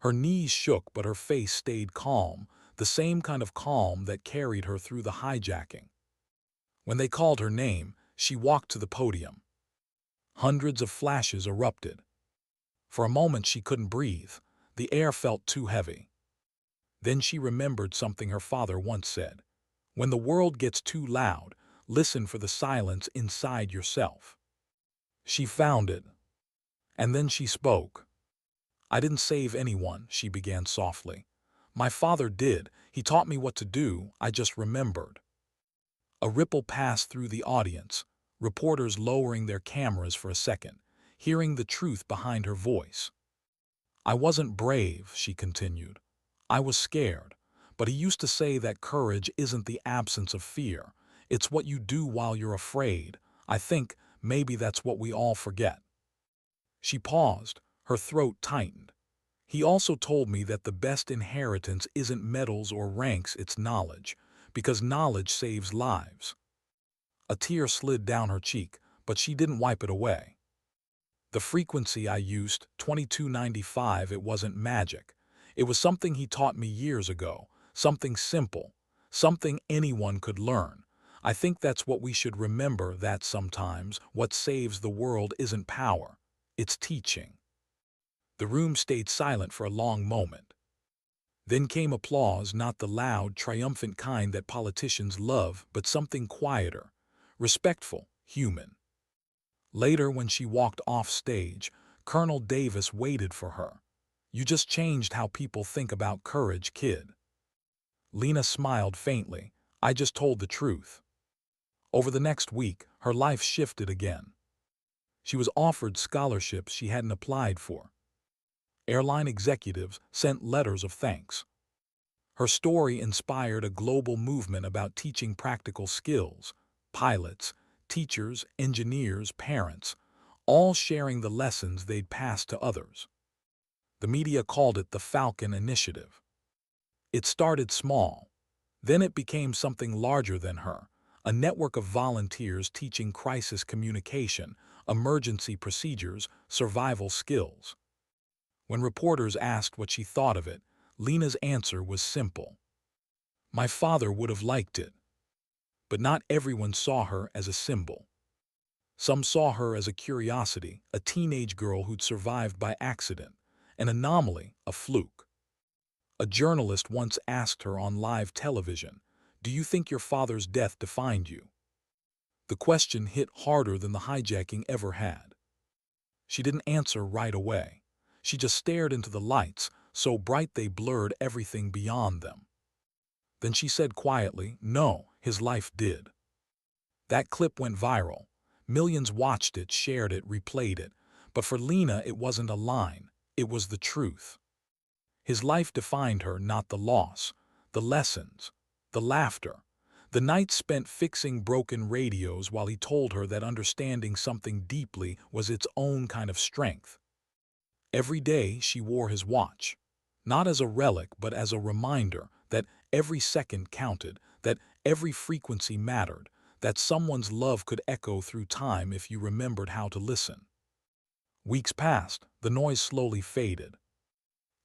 Her knees shook, but her face stayed calm, the same kind of calm that carried her through the hijacking. When they called her name, she walked to the podium. Hundreds of flashes erupted. For a moment she couldn't breathe. The air felt too heavy. Then she remembered something her father once said. When the world gets too loud, listen for the silence inside yourself. She found it. And then she spoke. I didn't save anyone, she began softly. My father did. He taught me what to do. I just remembered. A ripple passed through the audience, reporters lowering their cameras for a second, hearing the truth behind her voice. I wasn't brave, she continued. I was scared, but he used to say that courage isn't the absence of fear. It's what you do while you're afraid. I think maybe that's what we all forget. She paused, her throat tightened. He also told me that the best inheritance isn't medals or ranks, it's knowledge, because knowledge saves lives. A tear slid down her cheek, but she didn't wipe it away. The frequency I used, 2295, it wasn't magic. It was something he taught me years ago, something simple, something anyone could learn. I think that's what we should remember, that sometimes what saves the world isn't power, it's teaching. The room stayed silent for a long moment. Then came applause, not the loud, triumphant kind that politicians love, but something quieter, respectful, human. Later, when she walked off stage, Colonel Davis waited for her. You just changed how people think about courage, kid. Lena smiled faintly. I just told the truth. Over the next week, her life shifted again. She was offered scholarships she hadn't applied for. Airline executives sent letters of thanks. Her story inspired a global movement about teaching practical skills. Pilots, teachers, engineers, parents, all sharing the lessons they'd passed to others. The media called it the Falcon Initiative. It started small. Then it became something larger than her, a network of volunteers teaching crisis communication, emergency procedures, survival skills. When reporters asked what she thought of it, Lena's answer was simple. My father would have liked it. But not everyone saw her as a symbol. Some saw her as a curiosity, a teenage girl who'd survived by accident, an anomaly, a fluke. A journalist once asked her on live television, "Do you think your father's death defined you?" The question hit harder than the hijacking ever had. She didn't answer right away. She just stared into the lights, so bright they blurred everything beyond them. Then she said quietly, "No, his life did." That clip went viral. Millions watched it, shared it, replayed it. But for Lena, it wasn't a line. It was the truth. His life defined her, not the loss, the lessons, the laughter, the nights spent fixing broken radios while he told her that understanding something deeply was its own kind of strength. Every day she wore his watch, not as a relic but as a reminder that every second counted, that every frequency mattered, that someone's love could echo through time if you remembered how to listen. Weeks passed, the noise slowly faded.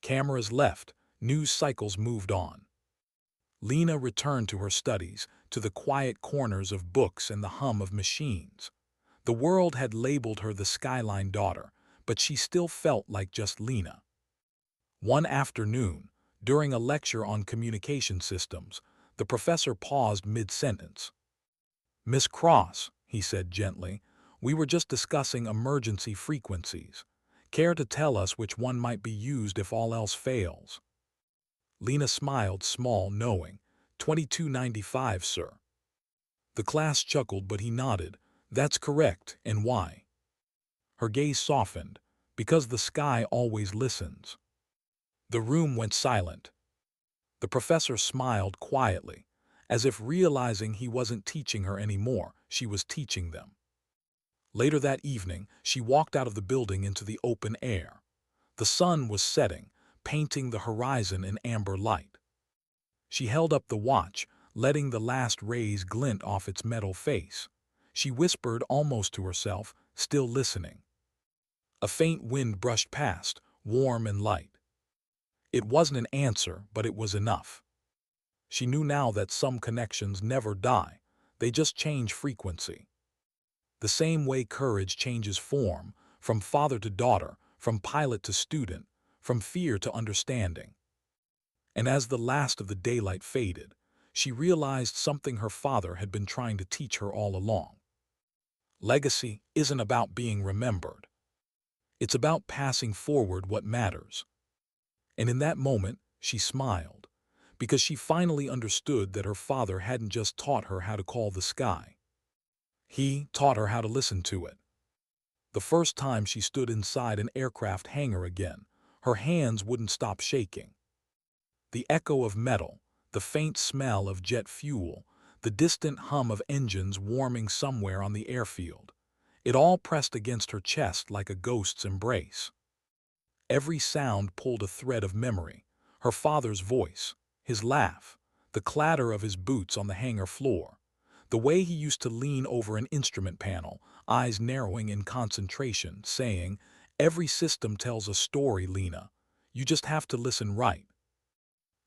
Cameras left, news cycles moved on. Lena returned to her studies, to the quiet corners of books and the hum of machines. The world had labeled her the Skyline daughter, but she still felt like just Lena. One afternoon, during a lecture on communication systems, the professor paused mid-sentence. "Miss Cross," he said gently, "we were just discussing emergency frequencies. Care to tell us which one might be used if all else fails?" Lena smiled, small, knowing. 2295, sir." The class chuckled, but he nodded. "That's correct, and why?" Her gaze softened. "Because the sky always listens." The room went silent. The professor smiled quietly, as if realizing he wasn't teaching her anymore, she was teaching them. Later that evening, she walked out of the building into the open air. The sun was setting, painting the horizon in amber light. She held up the watch, letting the last rays glint off its metal face. She whispered almost to herself, still listening. A faint wind brushed past, warm and light. It wasn't an answer, but it was enough. She knew now that some connections never die, they just change frequency. The same way courage changes form, from father to daughter, from pilot to student, from fear to understanding. And as the last of the daylight faded, she realized something her father had been trying to teach her all along. Legacy isn't about being remembered. It's about passing forward what matters. And in that moment, she smiled, because she finally understood that her father hadn't just taught her how to call the sky. He taught her how to listen to it. The first time she stood inside an aircraft hangar again, her hands wouldn't stop shaking. The echo of metal, the faint smell of jet fuel, the distant hum of engines warming somewhere on the airfield, it all pressed against her chest like a ghost's embrace. Every sound pulled a thread of memory: her father's voice, his laugh, the clatter of his boots on the hangar floor, the way he used to lean over an instrument panel, eyes narrowing in concentration, saying, "Every system tells a story, Lena. You just have to listen right."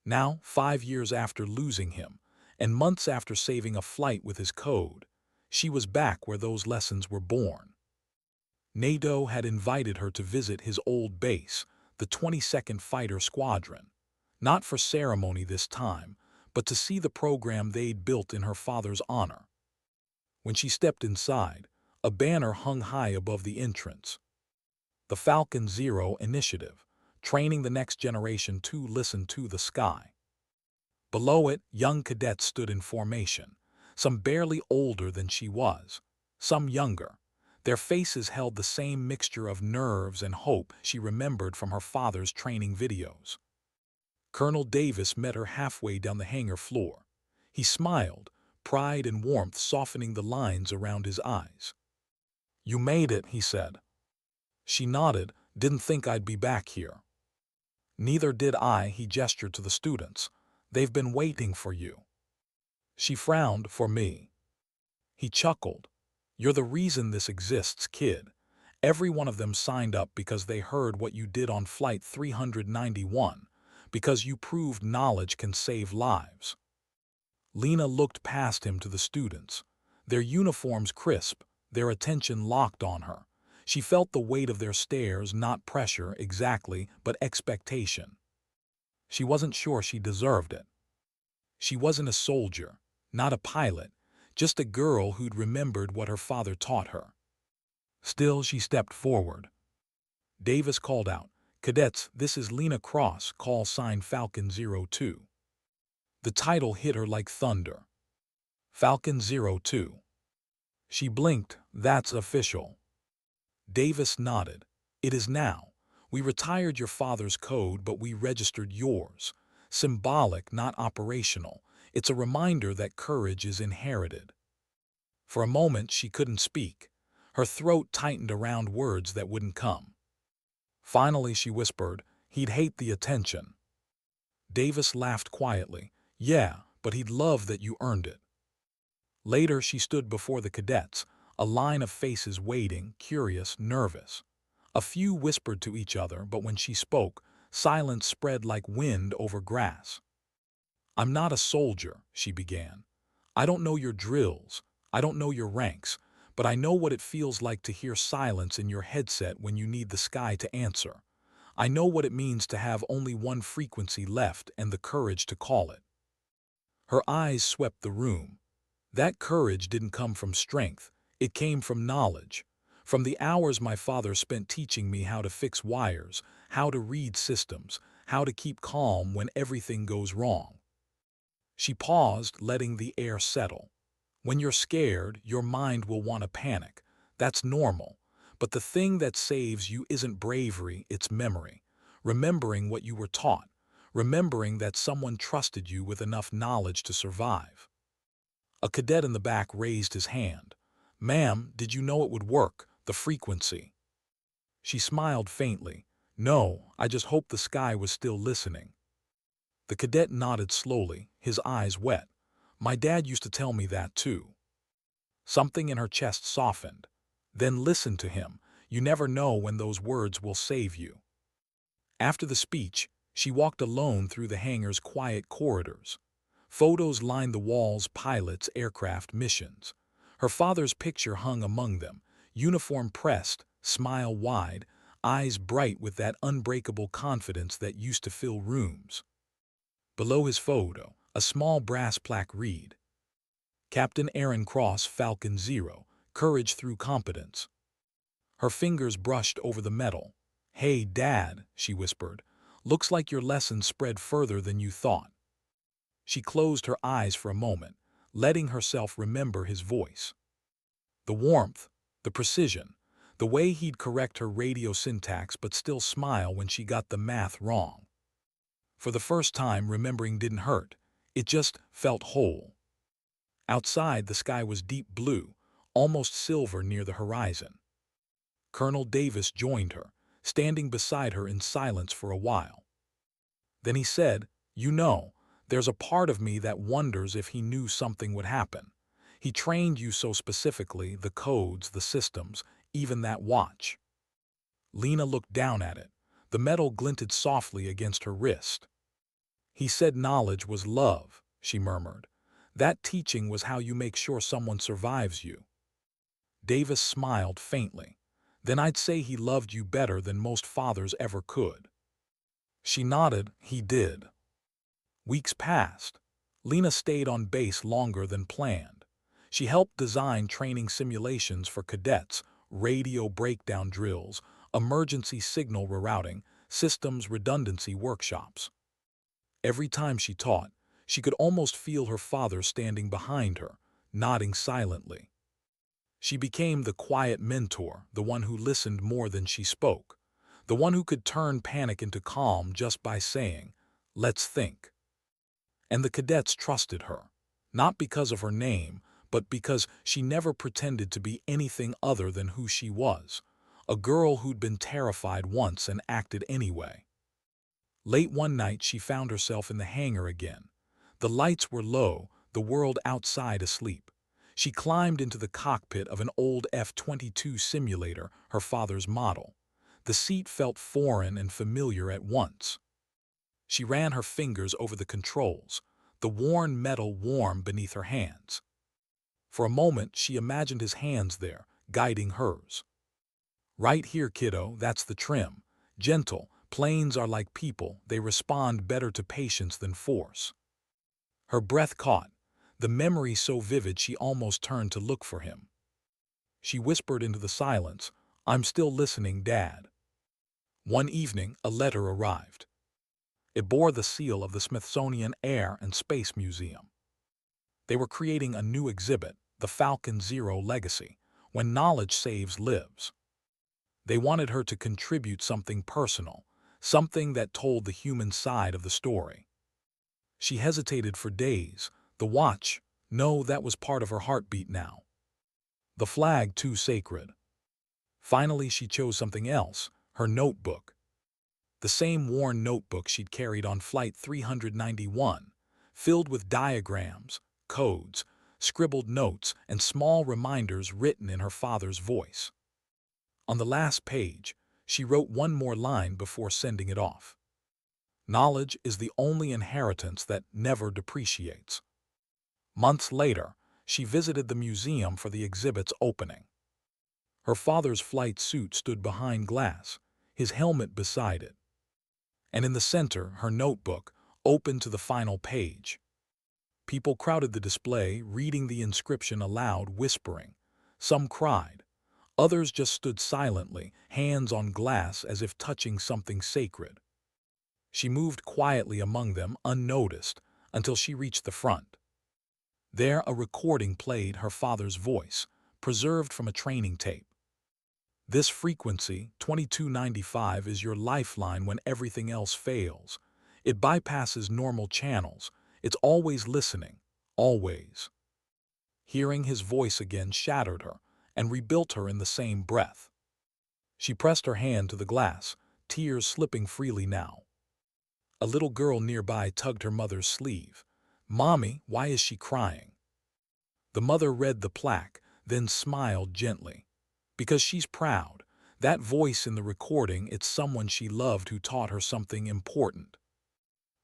Now, 5 years after losing him, and months after saving a flight with his code, she was back where those lessons were born. NATO had invited her to visit his old base, the 22nd Fighter Squadron, not for ceremony this time, but to see the program they'd built in her father's honor. When she stepped inside, a banner hung high above the entrance. The Falcon 0 initiative, training the next generation to listen to the sky. Below it, young cadets stood in formation, some barely older than she was, some younger. Their faces held the same mixture of nerves and hope she remembered from her father's training videos. Colonel Davis met her halfway down the hangar floor. He smiled, pride and warmth softening the lines around his eyes. "You made it," he said. She nodded. "Didn't think I'd be back here." "Neither did I," he gestured to the students. "They've been waiting for you." She frowned. "For me?" He chuckled. "You're the reason this exists, kid. Every one of them signed up because they heard what you did on Flight 391, because you proved knowledge can save lives." Lena looked past him to the students, their uniforms crisp, their attention locked on her. She felt the weight of their stares, not pressure exactly, but expectation. She wasn't sure she deserved it. She wasn't a soldier, not a pilot, just a girl who'd remembered what her father taught her. Still, she stepped forward. Davis called out, "Cadets, this is Lena Cross, call sign Falcon 02. The title hit her like thunder. Falcon 02. She blinked. "That's official." Davis nodded. "It is now. We retired your father's code, but we registered yours. Symbolic, not operational. It's a reminder that courage is inherited." For a moment, she couldn't speak. Her throat tightened around words that wouldn't come. Finally, she whispered, "He'd hate the attention." Davis laughed quietly. "Yeah, but he'd love that you earned it." Later, she stood before the cadets, a line of faces waiting, curious, nervous. A few whispered to each other, but when she spoke, silence spread like wind over grass. "I'm not a soldier," she began. "I don't know your drills. I don't know your ranks, but I know what it feels like to hear silence in your headset when you need the sky to answer. I know what it means to have only one frequency left and the courage to call it." Her eyes swept the room. That courage didn't come from strength. It came from knowledge. From the hours my father spent teaching me how to fix wires, how to read systems, how to keep calm when everything goes wrong. She paused, letting the air settle. When you're scared, your mind will want to panic. That's normal. But the thing that saves you isn't bravery, it's memory. Remembering what you were taught. Remembering that someone trusted you with enough knowledge to survive. A cadet in the back raised his hand. "Ma'am, did you know it would work, the frequency?" She smiled faintly. "No, I just hoped the sky was still listening." The cadet nodded slowly, his eyes wet. "My dad used to tell me that too." Something in her chest softened. "Then listen to him. You never know when those words will save you. After the speech, she walked alone through the hangar's quiet corridors. Photos lined the walls, pilots, aircraft, missions. Her father's picture hung among them, uniform pressed, smile wide, eyes bright with that unbreakable confidence that used to fill rooms. Below his photo, a small brass plaque read, Captain Aaron Cross, Falcon Zero, Courage Through Competence. Her fingers brushed over the metal. "Hey, Dad," she whispered, "looks like your lesson spread further than you thought." She closed her eyes for a moment, letting herself remember his voice. The warmth, the precision, the way he'd correct her radio syntax but still smile when she got the math wrong. For the first time, remembering didn't hurt. It just felt whole. Outside, the sky was deep blue, almost silver near the horizon. Colonel Davis joined her, standing beside her in silence for a while. Then he said, "You know, there's a part of me that wonders if he knew something would happen. He trained you so specifically, the codes, the systems, even that watch." Lena looked down at it. The metal glinted softly against her wrist. "He said knowledge was love," she murmured. "That teaching was how you make sure someone survives you." Davis smiled faintly. "Then I'd say he loved you better than most fathers ever could." She nodded. He did. Weeks passed. Lena stayed on base longer than planned. She helped design training simulations for cadets, radio breakdown drills, emergency signal rerouting, systems redundancy workshops. Every time she taught, she could almost feel her father standing behind her, nodding silently. She became the quiet mentor, the one who listened more than she spoke, the one who could turn panic into calm just by saying, "Let's think." And the cadets trusted her, not because of her name, but because she never pretended to be anything other than who she was, a girl who'd been terrified once and acted anyway. Late one night, she found herself in the hangar again. The lights were low, the world outside asleep. She climbed into the cockpit of an old F-22 simulator, her father's model. The seat felt foreign and familiar at once. She ran her fingers over the controls, the worn metal warm beneath her hands. For a moment, she imagined his hands there, guiding hers. "Right here, kiddo, that's the trim. Gentle, planes are like people, they respond better to patience than force." Her breath caught, the memory so vivid she almost turned to look for him. She whispered into the silence, "I'm still listening, Dad." One evening, a letter arrived. It bore the seal of the Smithsonian Air and Space Museum. They were creating a new exhibit, the Falcon Zero Legacy, When Knowledge Saves Lives. They wanted her to contribute something personal, something that told the human side of the story. She hesitated for days. The watch, no, that was part of her heartbeat now. The flag, too sacred. Finally, she chose something else, her notebook. The same worn notebook she'd carried on Flight 391, filled with diagrams, codes, scribbled notes, and small reminders written in her father's voice. On the last page, she wrote one more line before sending it off. "Knowledge is the only inheritance that never depreciates." Months later, she visited the museum for the exhibit's opening. Her father's flight suit stood behind glass, his helmet beside it. And in the center, her notebook, open to the final page. People crowded the display, reading the inscription aloud, whispering. Some cried. Others just stood silently, hands on glass as if touching something sacred. She moved quietly among them, unnoticed, until she reached the front. There, a recording played, her father's voice, preserved from a training tape. "This frequency, 2295, is your lifeline when everything else fails. It bypasses normal channels. It's always listening, always." Hearing his voice again shattered her and rebuilt her in the same breath. She pressed her hand to the glass, tears slipping freely now. A little girl nearby tugged her mother's sleeve. "Mommy, why is she crying?" The mother read the plaque, then smiled gently. "Because she's proud. That voice in the recording, it's someone she loved who taught her something important.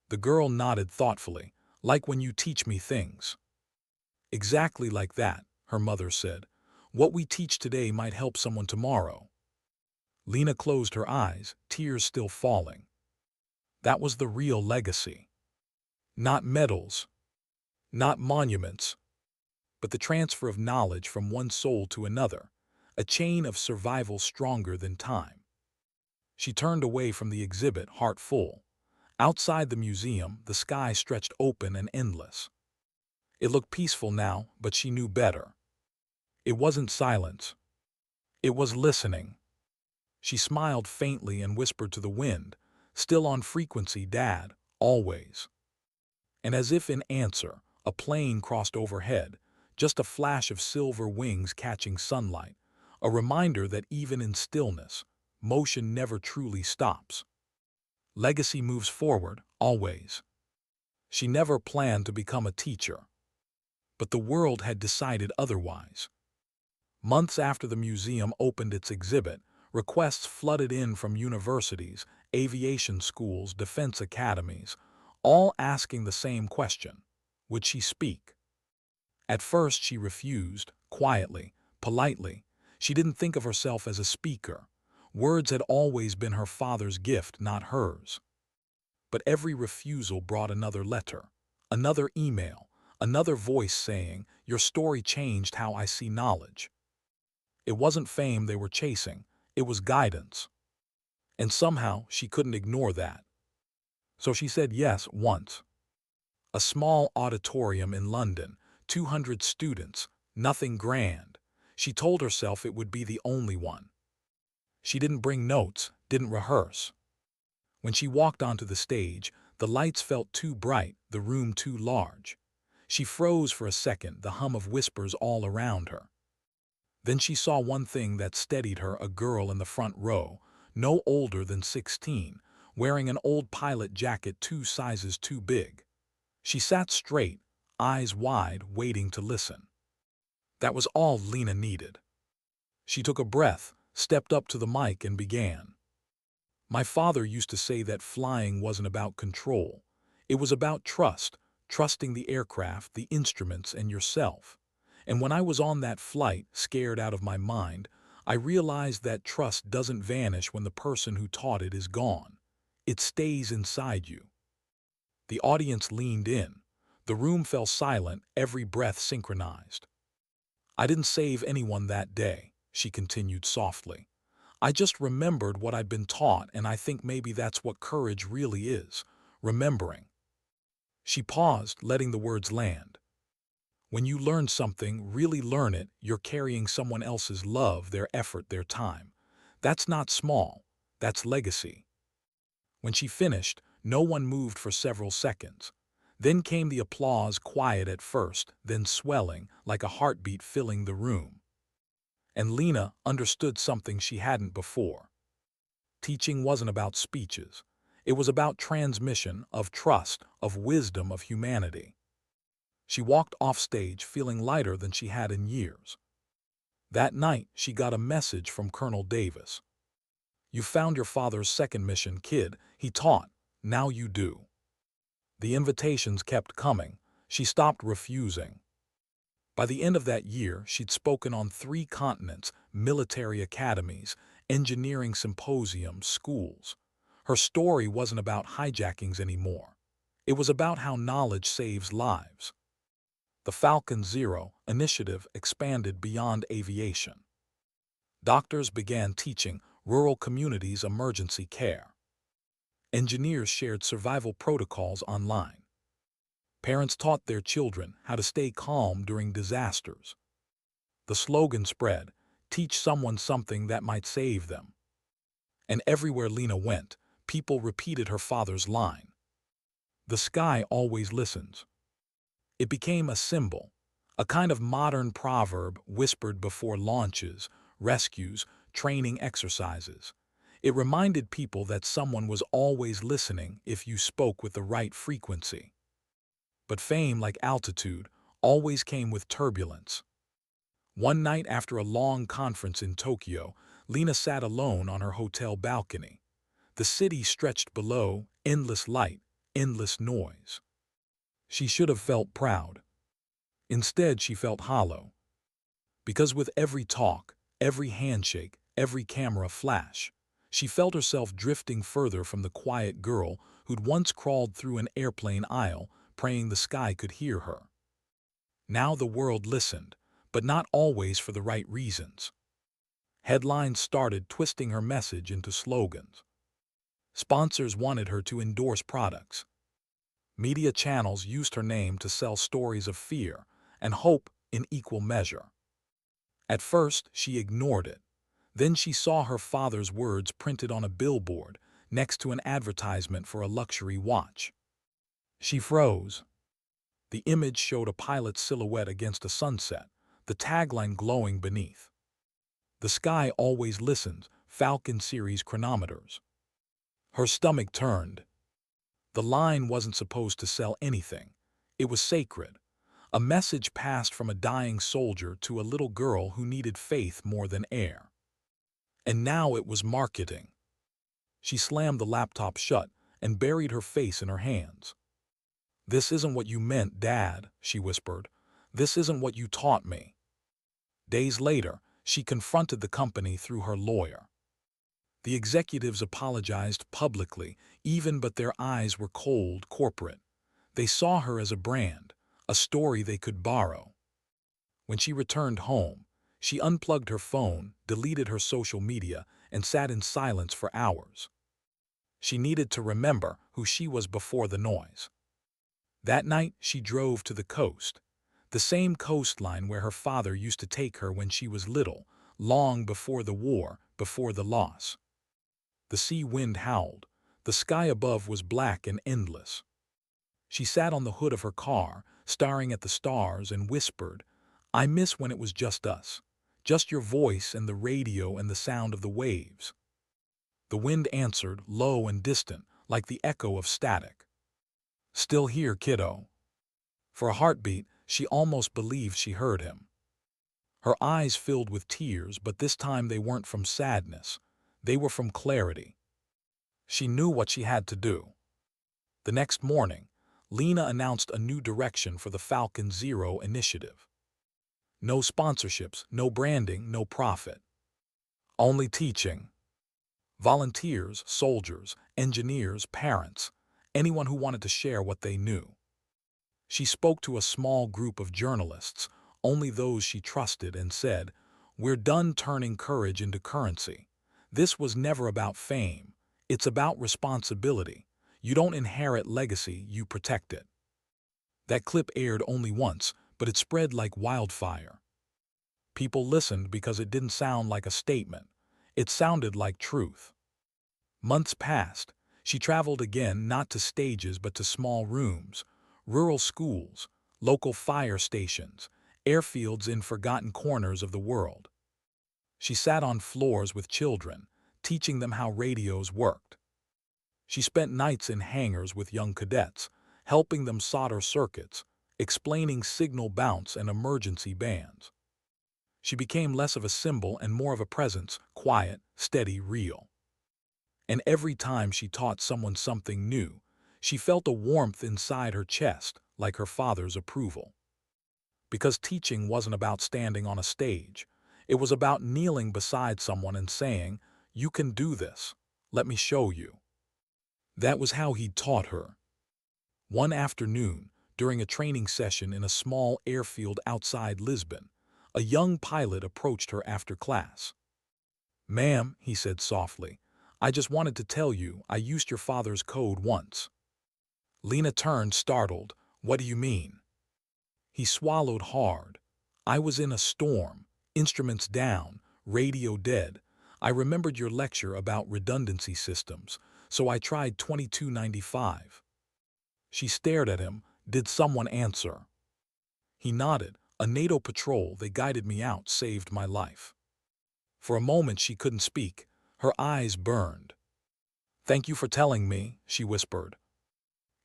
The girl nodded thoughtfully, like when you teach me things. Exactly like that, her mother said. What we teach today might help someone tomorrow. Lena closed her eyes, tears still falling. That was the real legacy. Not medals, not monuments, but the transfer of knowledge from one soul to another, a chain of survival stronger than time. She turned away from the exhibit, heart full. Outside the museum, the sky stretched open and endless. It looked peaceful now, but she knew better. It wasn't silence. It was listening. She smiled faintly and whispered to the wind, "Still on frequency, Dad, always." And as if in answer, a plane crossed overhead, just a flash of silver wings catching sunlight, a reminder that even in stillness, motion never truly stops. Legacy moves forward, always. She never planned to become a teacher. But the world had decided otherwise. Months after the museum opened its exhibit, requests flooded in from universities, aviation schools, defense academies, all asking the same question: would she speak? At first she refused, quietly, politely. She didn't think of herself as a speaker. Words had always been her father's gift, not hers. But every refusal brought another letter, another email, another voice saying, "Your story changed how I see knowledge." It wasn't fame they were chasing, it was guidance. And somehow she couldn't ignore that. So she said yes once. A small auditorium in London, 200 students, nothing grand. She told herself it would be the only one. She didn't bring notes, didn't rehearse. When she walked onto the stage, the lights felt too bright, the room too large. She froze for a second, the hum of whispers all around her. Then she saw one thing that steadied her, a girl in the front row, no older than 16, wearing an old pilot jacket 2 sizes too big. She sat straight, eyes wide, waiting to listen. That was all Lena needed. She took a breath, stepped up to the mic and began. "My father used to say that flying wasn't about control. It was about trust, trusting the aircraft, the instruments, and yourself. And when I was on that flight, scared out of my mind, I realized that trust doesn't vanish when the person who taught it is gone. It stays inside you." The audience leaned in. The room fell silent, every breath synchronized. "I didn't save anyone that day," she continued softly. "I just remembered what I'd been taught, and I think maybe that's what courage really is, remembering." She paused, letting the words land. When you learn something, really learn it, you're carrying someone else's love, their effort, their time. That's not small, that's legacy. When she finished, no one moved for several seconds. Then came the applause, quiet at first, then swelling, like a heartbeat filling the room. And Lena understood something she hadn't before. Teaching wasn't about speeches. It was about transmission of trust, of wisdom, of humanity. She walked off stage feeling lighter than she had in years. That night, she got a message from Colonel Davis. "You found your father's second mission, kid. He taught. Now you do." The invitations kept coming. She stopped refusing. By the end of that year, she'd spoken on 3 continents, military academies, engineering symposiums, schools. Her story wasn't about hijackings anymore. It was about how knowledge saves lives. The Falcon Zero initiative expanded beyond aviation. Doctors began teaching rural communities emergency care. Engineers shared survival protocols online. Parents taught their children how to stay calm during disasters. The slogan spread, "Teach someone something that might save them." And everywhere Lena went, people repeated her father's line. "The sky always listens." It became a symbol, a kind of modern proverb whispered before launches, rescues, training exercises. It reminded people that someone was always listening if you spoke with the right frequency. But fame, like altitude, always came with turbulence. One night after a long conference in Tokyo, Lena sat alone on her hotel balcony. The city stretched below, endless light, endless noise. She should have felt proud. Instead, she felt hollow. Because with every talk, every handshake, every camera flash, she felt herself drifting further from the quiet girl who'd once crawled through an airplane aisle, praying the sky could hear her. Now the world listened, but not always for the right reasons. Headlines started twisting her message into slogans. Sponsors wanted her to endorse products. Media channels used her name to sell stories of fear and hope in equal measure. At first, she ignored it. Then she saw her father's words printed on a billboard next to an advertisement for a luxury watch. She froze. The image showed a pilot's silhouette against a sunset, the tagline glowing beneath. "The sky always listens, Falcon Series chronometers." Her stomach turned. The line wasn't supposed to sell anything. It was sacred. A message passed from a dying soldier to a little girl who needed faith more than air. And now it was marketing. She slammed the laptop shut and buried her face in her hands. "This isn't what you meant, Dad," she whispered. "This isn't what you taught me." Days later, she confronted the company through her lawyer. The executives apologized publicly, but their eyes were cold, corporate. They saw her as a brand, a story they could borrow. When she returned home, she unplugged her phone, deleted her social media, and sat in silence for hours. She needed to remember who she was before the noise. That night, she drove to the coast, the same coastline where her father used to take her when she was little, long before the war, before the loss. The sea wind howled. The sky above was black and endless. She sat on the hood of her car, staring at the stars, and whispered, "I miss when it was just us. Just your voice and the radio and the sound of the waves." The wind answered, low and distant, like the echo of static. "Still here, kiddo." For a heartbeat, she almost believed she heard him. Her eyes filled with tears, but this time they weren't from sadness. They were from clarity. She knew what she had to do. The next morning, Lena announced a new direction for the Falcon Zero initiative. No sponsorships, no branding, no profit. Only teaching. Volunteers, soldiers, engineers, parents, anyone who wanted to share what they knew. She spoke to a small group of journalists, only those she trusted, and said, "We're done turning courage into currency. This was never about fame. It's about responsibility. You don't inherit legacy, you protect it." That clip aired only once, but it spread like wildfire. People listened because it didn't sound like a statement. It sounded like truth. Months passed. She traveled again, not to stages but to small rooms, rural schools, local fire stations, airfields in forgotten corners of the world. She sat on floors with children, teaching them how radios worked. She spent nights in hangars with young cadets, helping them solder circuits, explaining signal bounce and emergency bands. She became less of a symbol and more of a presence, quiet, steady, real. And every time she taught someone something new, she felt a warmth inside her chest, like her father's approval. Because teaching wasn't about standing on a stage. It was about kneeling beside someone and saying, "You can do this. Let me show you." That was how he'd taught her. One afternoon, during a training session in a small airfield outside Lisbon, a young pilot approached her after class. "Ma'am," he said softly, "I just wanted to tell you I used your father's code once." Lena turned, startled. "What do you mean?" He swallowed hard. "I was in a storm, instruments down, radio dead. I remembered your lecture about redundancy systems, so I tried 2295. She stared at him. "Did someone answer?" He nodded. "A NATO patrol, they guided me out, saved my life." For a moment she couldn't speak. Her eyes burned. "Thank you for telling me," she whispered.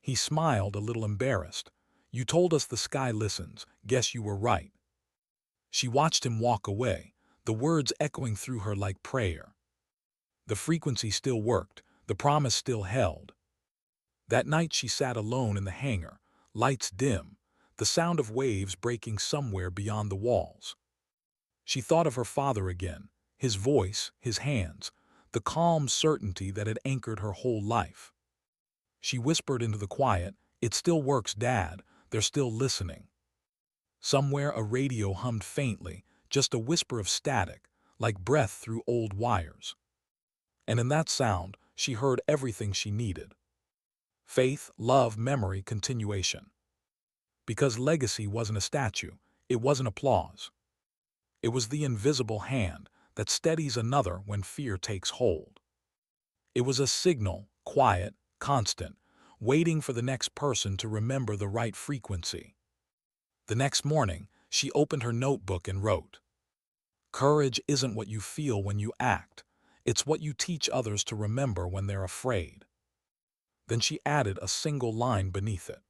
He smiled, a little embarrassed. "You told us the sky listens. Guess you were right." She watched him walk away, the words echoing through her like prayer. The frequency still worked, the promise still held. That night she sat alone in the hangar, lights dim, the sound of waves breaking somewhere beyond the walls. She thought of her father again, his voice, his hands, the calm certainty that had anchored her whole life. She whispered into the quiet, "It still works, Dad. They're still listening." Somewhere a radio hummed faintly, just a whisper of static, like breath through old wires. And in that sound, she heard everything she needed. Faith, love, memory, continuation. Because legacy wasn't a statue, it wasn't applause. It was the invisible hand that steadies another when fear takes hold. It was a signal, quiet, constant, waiting for the next person to remember the right frequency. The next morning, she opened her notebook and wrote, "Courage isn't what you feel when you act. It's what you teach others to remember when they're afraid." Then she added a single line beneath it.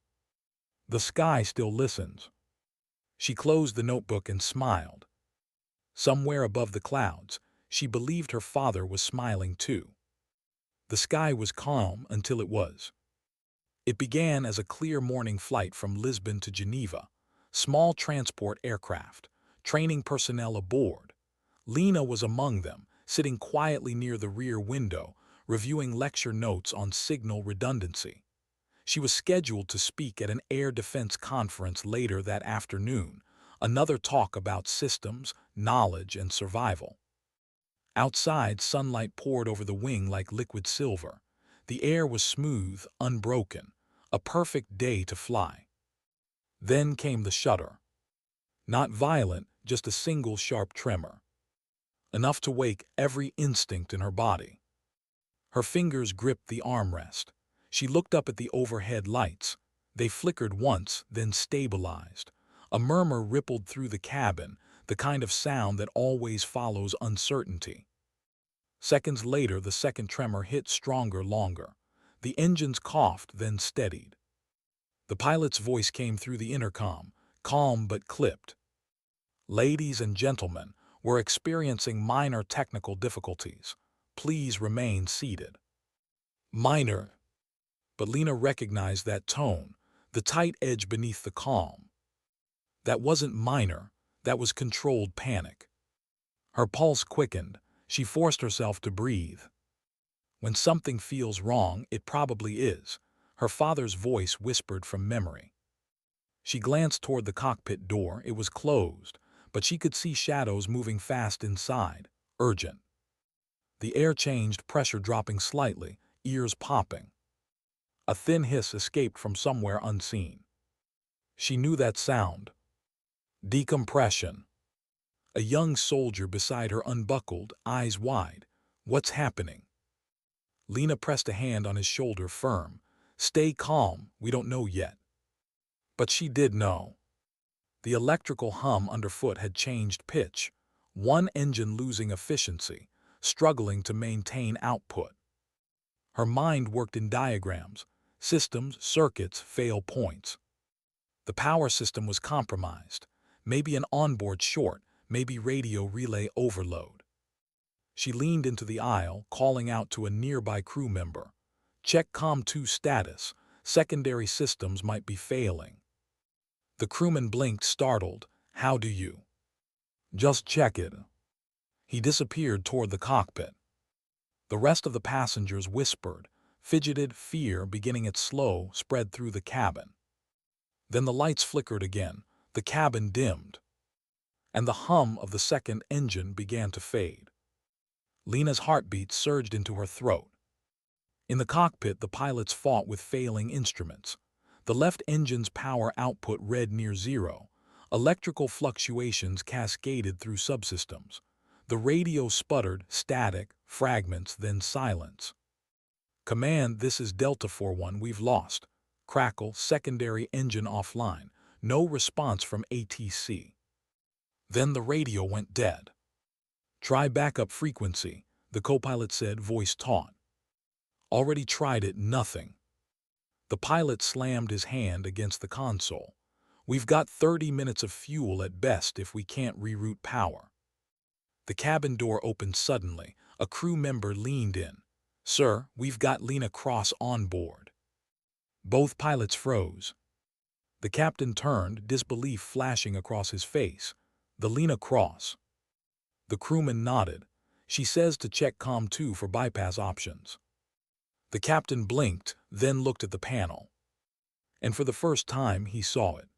"The sky still listens." She closed the notebook and smiled. Somewhere above the clouds, she believed her father was smiling too. The sky was calm until it was. It began as a clear morning flight from Lisbon to Geneva, small transport aircraft, training personnel aboard. Lena was among them, sitting quietly near the rear window, reviewing lecture notes on signal redundancy. She was scheduled to speak at an air defense conference later that afternoon, another talk about systems, knowledge, and survival. Outside, sunlight poured over the wing like liquid silver. The air was smooth, unbroken, a perfect day to fly. Then came the shudder. Not violent, just a single sharp tremor. Enough to wake every instinct in her body. Her fingers gripped the armrest. She looked up at the overhead lights. They flickered once, then stabilized. A murmur rippled through the cabin, the kind of sound that always follows uncertainty. Seconds later, the second tremor hit stronger, longer. The engines coughed, then steadied. The pilot's voice came through the intercom, calm but clipped. "Ladies and gentlemen, we're experiencing minor technical difficulties. Please remain seated." Minor. But Lena recognized that tone, the tight edge beneath the calm. That wasn't minor, that was controlled panic. Her pulse quickened. She forced herself to breathe. "When something feels wrong, it probably is," her father's voice whispered from memory. She glanced toward the cockpit door. It was closed, but she could see shadows moving fast inside, urgent. The air changed, pressure dropping slightly, ears popping. A thin hiss escaped from somewhere unseen. She knew that sound. Decompression. A young soldier beside her unbuckled, eyes wide. "What's happening?" Lena pressed a hand on his shoulder, firm. "Stay calm, we don't know yet." But she did know. The electrical hum underfoot had changed pitch, one engine losing efficiency, struggling to maintain output. Her mind worked in diagrams, systems, circuits, fail points. The power system was compromised, maybe an onboard short, maybe radio relay overload. She leaned into the aisle, calling out to a nearby crew member. "Check COM2 status. Secondary systems might be failing." The crewman blinked, startled. "How do you?" "Just check it." He disappeared toward the cockpit. The rest of the passengers whispered, fidgeted, fear beginning its slow spread through the cabin. Then the lights flickered again, the cabin dimmed, and the hum of the second engine began to fade. Lena's heartbeat surged into her throat. In the cockpit, the pilots fought with failing instruments. The left engine's power output read near zero. Electrical fluctuations cascaded through subsystems. The radio sputtered, static, fragments, then silence. "Command, this is Delta 41, we've lost." Crackle, secondary engine offline. No response from ATC. Then the radio went dead. "Try backup frequency," the co-pilot said, voice taut. "Already tried it, nothing." The pilot slammed his hand against the console. "We've got 30 minutes of fuel at best if we can't reroute power." The cabin door opened suddenly. A crew member leaned in. "Sir, we've got Lena Cross on board." Both pilots froze. The captain turned, disbelief flashing across his face. "The Lena Cross." The crewman nodded. "She says to check COM 2 for bypass options." The captain blinked, then looked at the panel. And for the first time he saw it.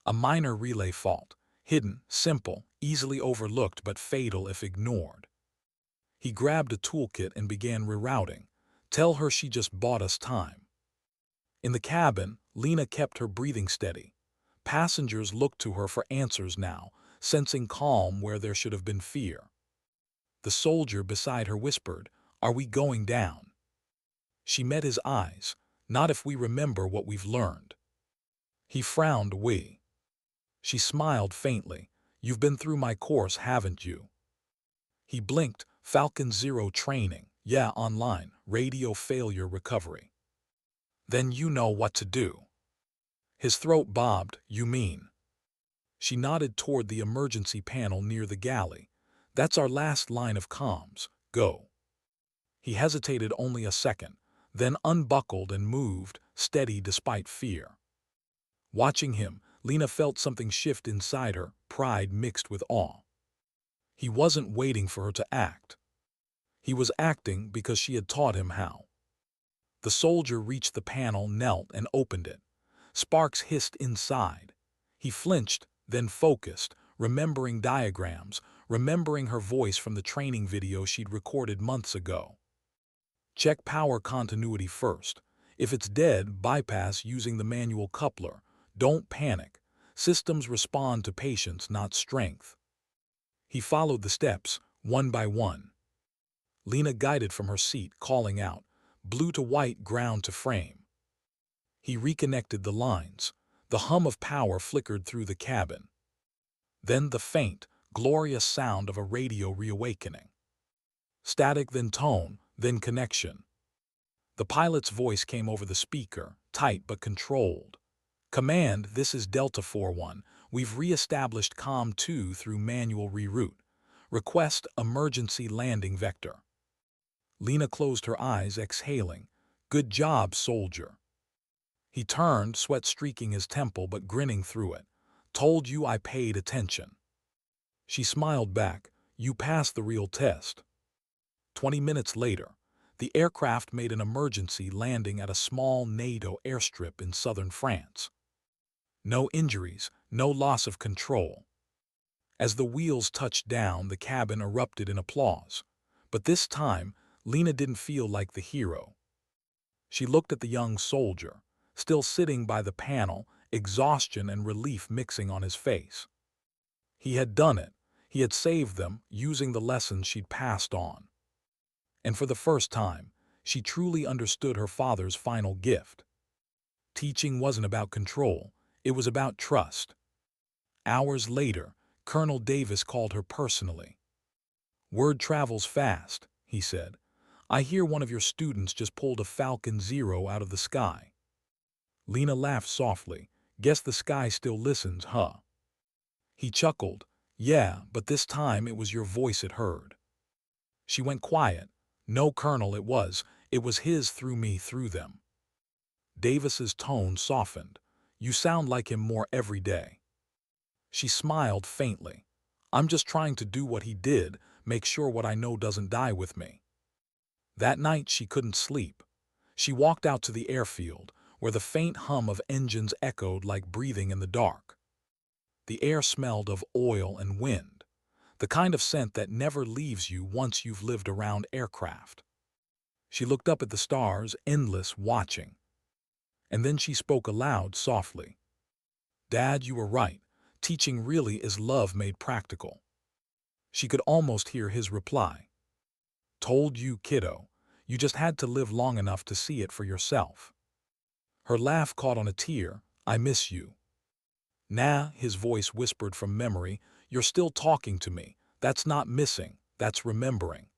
A minor relay fault. Hidden, simple, easily overlooked but fatal if ignored. He grabbed a toolkit and began rerouting. Tell her she just bought us time. In the cabin, Lena kept her breathing steady. Passengers looked to her for answers now, sensing calm where there should have been fear. The soldier beside her whispered, "Are we going down?" She met his eyes. "Not if we remember what we've learned." He frowned. "We." She smiled faintly. "You've been through my course, haven't you?" He blinked. "Falcon Zero training. Yeah, online. Radio failure recovery." "Then you know what to do." His throat bobbed. "You mean?" She nodded toward the emergency panel near the galley. "That's our last line of comms. Go." He hesitated only a second, then unbuckled and moved, steady despite fear. Watching him, Lena felt something shift inside her, pride mixed with awe. He wasn't waiting for her to act. He was acting because she had taught him how. The soldier reached the panel, knelt, and opened it. Sparks hissed inside. He flinched, then focused, remembering diagrams, remembering her voice from the training video she'd recorded months ago. "Check power continuity first. If it's dead, bypass using the manual coupler. Don't panic. Systems respond to patience, not strength." He followed the steps, one by one. Lena guided from her seat, calling out, "Blue to white, ground to frame." He reconnected the lines. The hum of power flickered through the cabin. Then the faint, glorious sound of a radio reawakening. Static, then tone, then connection. The pilot's voice came over the speaker, tight but controlled. "Command, this is Delta 4-1. We've re-established COM 2 through manual reroute. Request emergency landing vector." Lena closed her eyes, exhaling. "Good job, soldier." He turned, sweat streaking his temple but grinning through it. "Told you I paid attention." She smiled back. "You passed the real test." 20 minutes later, the aircraft made an emergency landing at a small NATO airstrip in southern France. No injuries, no loss of control. As the wheels touched down, the cabin erupted in applause. But this time, Lena didn't feel like the hero. She looked at the young soldier, still sitting by the panel, exhaustion and relief mixing on his face. He had done it. He had saved them, using the lessons she'd passed on. And for the first time, she truly understood her father's final gift. Teaching wasn't about control, it was about trust. Hours later, Colonel Davis called her personally. "Word travels fast," he said. "I hear one of your students just pulled a Falcon Zero out of the sky." Lena laughed softly. "Guess the sky still listens, huh?" He chuckled. "Yeah, but this time it was your voice it heard." She went quiet. "No, Colonel, it was his through me, through them." Davis's tone softened. "You sound like him more every day." She smiled faintly. "I'm just trying to do what he did, make sure what I know doesn't die with me." That night she couldn't sleep. She walked out to the airfield, where the faint hum of engines echoed like breathing in the dark. The air smelled of oil and wind, the kind of scent that never leaves you once you've lived around aircraft. She looked up at the stars, endless, watching. And then she spoke aloud, softly. "Dad, you were right. Teaching really is love made practical." She could almost hear his reply. "Told you, kiddo. You just had to live long enough to see it for yourself." Her laugh caught on a tear. "I miss you." "Nah," his voice whispered from memory. "You're still talking to me. That's not missing, that's remembering."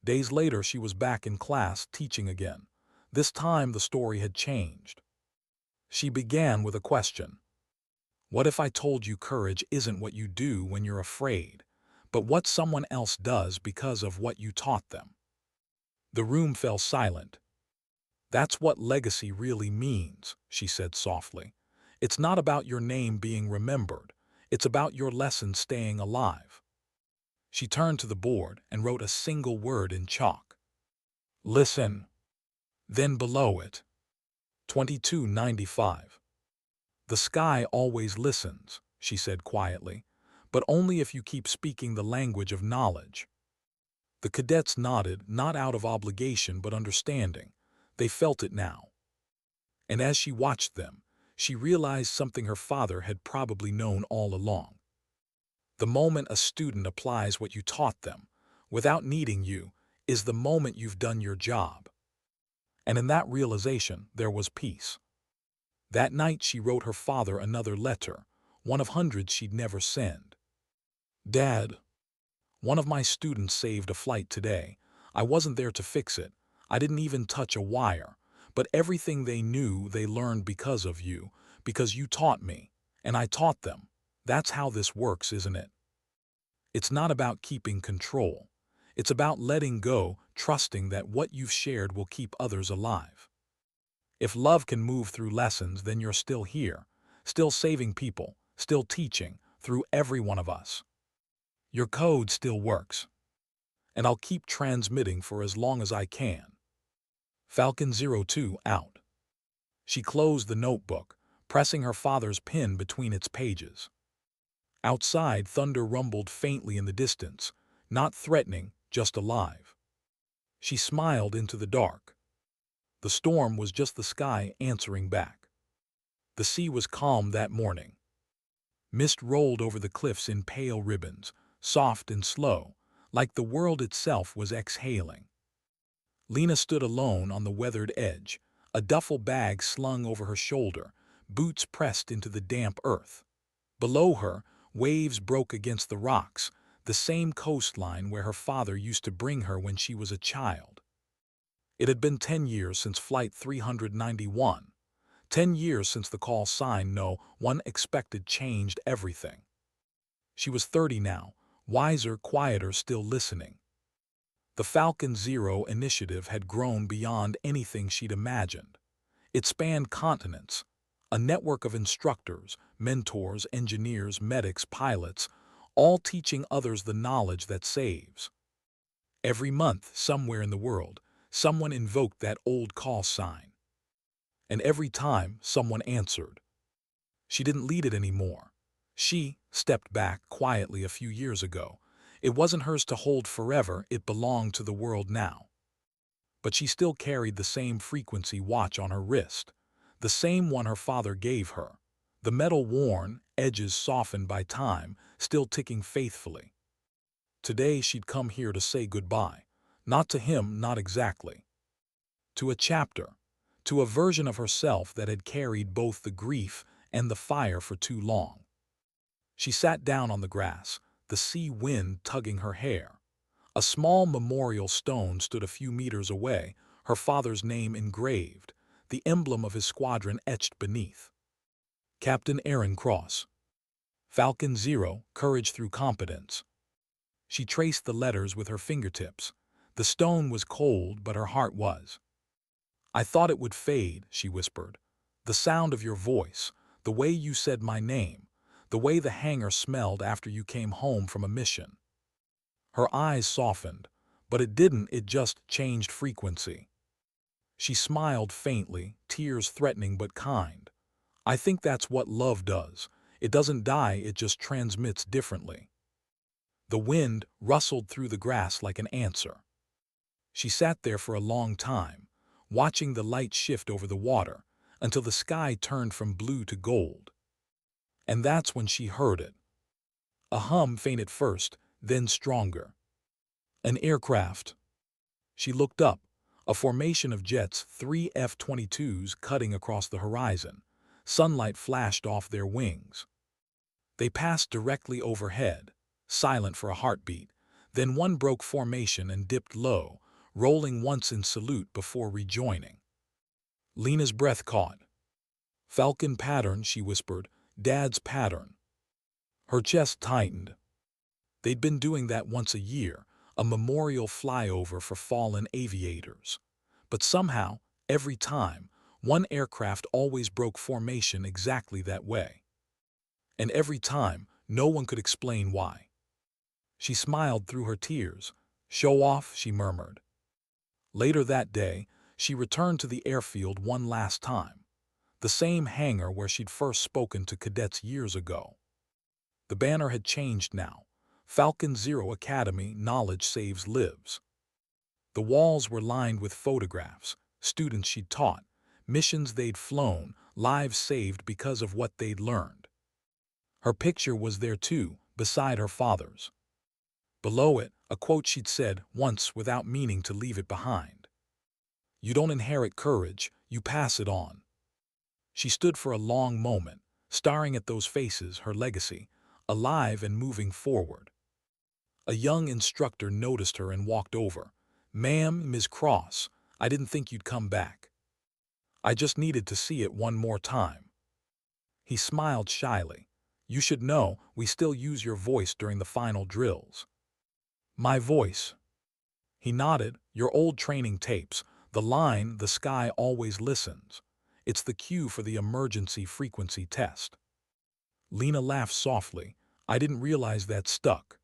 Days later she was back in class, teaching again. This time the story had changed. She began with a question. "What if I told you courage isn't what you do when you're afraid, but what someone else does because of what you taught them. The room fell silent. That's what legacy really means, she said softly. It's not about your name being remembered. It's about your lesson staying alive. She turned to the board and wrote a single word in chalk. Listen. Then below it, 2295. The sky always listens, she said quietly, but only if you keep speaking the language of knowledge. The cadets nodded, not out of obligation but understanding. They felt it now. And as she watched them, she realized something her father had probably known all along. The moment a student applies what you taught them, without needing you, is the moment you've done your job. And in that realization, there was peace. That night she wrote her father another letter, one of hundreds she'd never send. Dad, one of my students saved a flight today. I wasn't there to fix it. I didn't even touch a wire. But everything they knew they learned because of you, because you taught me, and I taught them. That's how this works, isn't it? It's not about keeping control. It's about letting go, trusting that what you've shared will keep others alive. If love can move through lessons, then you're still here, still saving people, still teaching, through every one of us. Your code still works. And I'll keep transmitting for as long as I can. Falcon 02 out. She closed the notebook, pressing her father's pen between its pages. Outside, thunder rumbled faintly in the distance, not threatening, just alive. She smiled into the dark. The storm was just the sky answering back. The sea was calm that morning. Mist rolled over the cliffs in pale ribbons, soft and slow, like the world itself was exhaling. Lena stood alone on the weathered edge, a duffel bag slung over her shoulder, boots pressed into the damp earth. Below her, waves broke against the rocks, the same coastline where her father used to bring her when she was a child. It had been 10 years since Flight 391. 10 years since the call sign No One Expected changed everything. She was 30 now, wiser, quieter, still listening. The Falcon Zero initiative had grown beyond anything she'd imagined. It spanned continents, a network of instructors, mentors, engineers, medics, pilots, all teaching others the knowledge that saves. Every month, somewhere in the world, someone invoked that old call sign. And every time, someone answered. She didn't lead it anymore. She stepped back quietly a few years ago. It wasn't hers to hold forever, it belonged to the world now. But she still carried the same frequency watch on her wrist, the same one her father gave her, the metal worn, edges softened by time, still ticking faithfully. Today she'd come here to say goodbye, not to him, not exactly. To a chapter, to a version of herself that had carried both the grief and the fire for too long. She sat down on the grass, the sea wind tugging her hair. A small memorial stone stood a few meters away, her father's name engraved, the emblem of his squadron etched beneath. Captain Aaron Cross. Falcon Zero, courage through competence. She traced the letters with her fingertips. The stone was cold, but her heart was. I thought it would fade, she whispered. The sound of your voice, the way you said my name, the way the hangar smelled after you came home from a mission. Her eyes softened, but it didn't, it just changed frequency. She smiled faintly, tears threatening but kind. I think that's what love does. It doesn't die, it just transmits differently. The wind rustled through the grass like an answer. She sat there for a long time, watching the light shift over the water, until the sky turned from blue to gold. And that's when she heard it. A hum, faint at first, then stronger. An aircraft. She looked up, a formation of jets, 3 F-22s cutting across the horizon. Sunlight flashed off their wings. They passed directly overhead, silent for a heartbeat. Then one broke formation and dipped low, rolling once in salute before rejoining. Lena's breath caught. Falcon pattern, she whispered. Dad's pattern. Her chest tightened. They'd been doing that once a year, a memorial flyover for fallen aviators. But somehow, every time, one aircraft always broke formation exactly that way. And every time, no one could explain why. She smiled through her tears. "Show off," she murmured. Later that day, she returned to the airfield one last time, the same hangar where she'd first spoken to cadets years ago. The banner had changed now. Falcon Zero Academy, knowledge saves lives. The walls were lined with photographs, students she'd taught, missions they'd flown, lives saved because of what they'd learned. Her picture was there too, beside her father's. Below it, a quote she'd said once without meaning to leave it behind. "You don't inherit courage, you pass it on." She stood for a long moment, staring at those faces, her legacy, alive and moving forward. A young instructor noticed her and walked over. "Ma'am, Ms. Cross, I didn't think you'd come back. I just needed to see it one more time." He smiled shyly. "You should know, we still use your voice during the final drills." "My voice?" He nodded. "Your old training tapes, the line, 'The sky always listens.' It's the cue for the emergency frequency test." Lena laughed softly. "I didn't realize that stuck."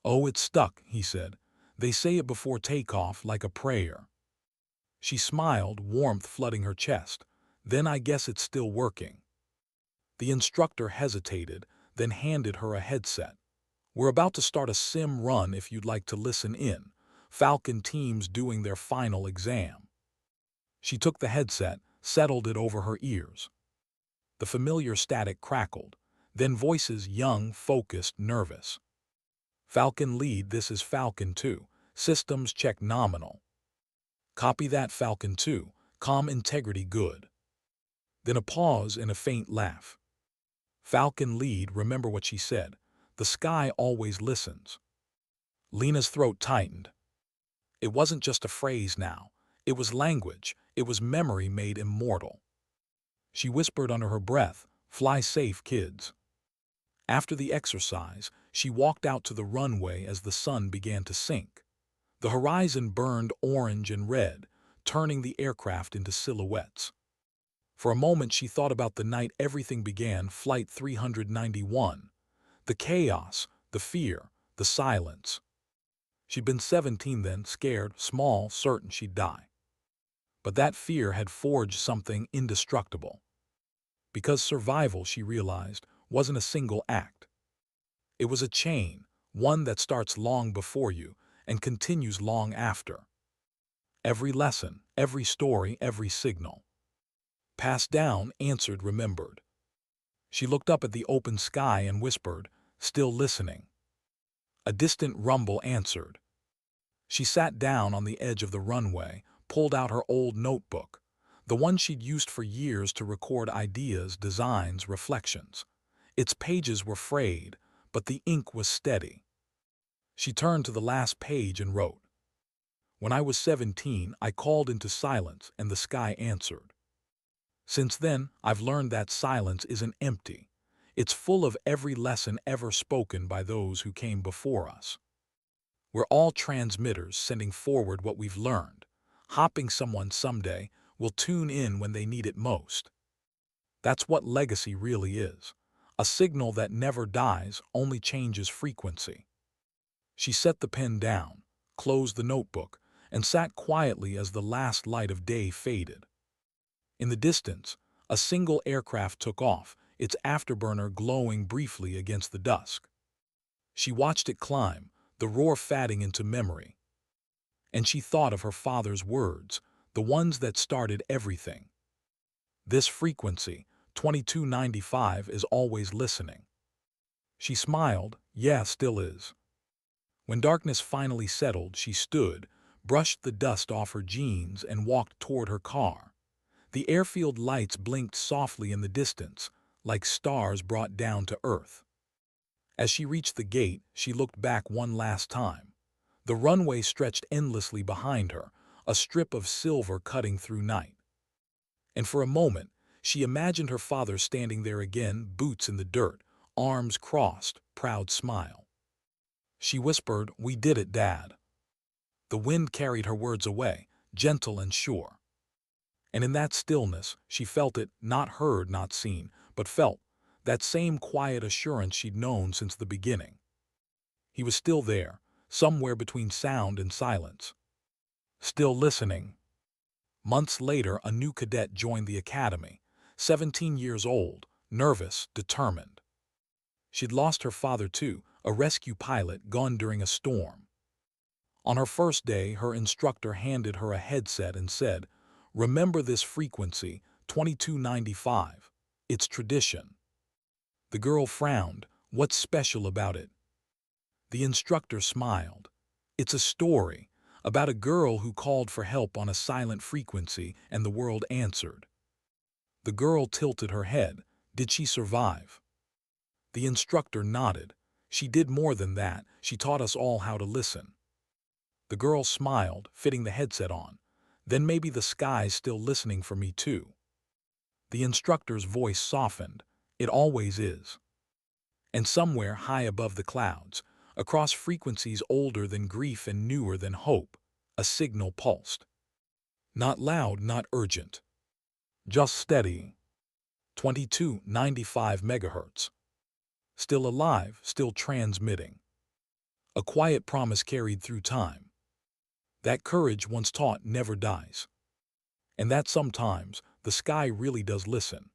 "Oh, it's stuck," he said. "They say it before takeoff like a prayer." She smiled, warmth flooding her chest. "Then I guess it's still working." The instructor hesitated, then handed her a headset. "We're about to start a sim run if you'd like to listen in. Falcon teams doing their final exam." She took the headset, settled it over her ears. The familiar static crackled, then voices, young, focused, nervous. "Falcon lead, this is Falcon 2. Systems check nominal." "Copy that, Falcon 2. Comm integrity good." Then a pause and a faint laugh. "Falcon lead, remember what she said. The sky always listens." Lena's throat tightened. It wasn't just a phrase now. It was language. It was memory made immortal. She whispered under her breath, "Fly safe, kids." After the exercise, she walked out to the runway as the sun began to sink. The horizon burned orange and red, turning the aircraft into silhouettes. For a moment she thought about the night everything began, Flight 391. The chaos, the fear, the silence. She'd been 17 then, scared, small, certain she'd die. But that fear had forged something indestructible. Because survival, she realized, wasn't a single act. It was a chain, one that starts long before you and continues long after. Every lesson, every story, every signal. Passed down, answered, remembered. She looked up at the open sky and whispered, still listening. A distant rumble answered. She sat down on the edge of the runway, pulled out her old notebook, the one she'd used for years to record ideas, designs, reflections. Its pages were frayed, but the ink was steady. She turned to the last page and wrote, "When I was 17, I called into silence and the sky answered. Since then, I've learned that silence isn't empty. It's full of every lesson ever spoken by those who came before us. We're all transmitters sending forward what we've learned, hoping someone someday will tune in when they need it most." That's what legacy really is. A signal that never dies, only changes frequency. She set the pen down, closed the notebook, and sat quietly as the last light of day faded. In the distance, a single aircraft took off, its afterburner glowing briefly against the dusk. She watched it climb, the roar fading into memory. And she thought of her father's words, the ones that started everything. "This frequency, 2295, is always listening." She smiled. "Yeah, still is." When darkness finally settled, she stood, brushed the dust off her jeans, and walked toward her car. The airfield lights blinked softly in the distance, like stars brought down to earth. As she reached the gate, she looked back one last time. The runway stretched endlessly behind her, a strip of silver cutting through night. And for a moment, she imagined her father standing there again, boots in the dirt, arms crossed, proud smile. She whispered, "We did it, Dad." The wind carried her words away, gentle and sure. And in that stillness, she felt it, not heard, not seen, but felt, that same quiet assurance she'd known since the beginning. He was still there, somewhere between sound and silence. Still listening. Months later, a new cadet joined the academy, 17 years old, nervous, determined. She'd lost her father too, a rescue pilot gone during a storm. On her first day, her instructor handed her a headset and said, "Remember this frequency, 2295. It's tradition." The girl frowned. "What's special about it?" The instructor smiled. "It's a story about a girl who called for help on a silent frequency and the world answered." The girl tilted her head. "Did she survive?" The instructor nodded. "She did more than that. She taught us all how to listen." The girl smiled, fitting the headset on. "Then maybe the sky's still listening for me too." The instructor's voice softened. "It always is." And somewhere high above the clouds, across frequencies older than grief and newer than hope, a signal pulsed. Not loud, not urgent. Just steady. 2295 megahertz. Still alive, still transmitting. A quiet promise carried through time. That courage once taught never dies. And that sometimes the sky really does listen.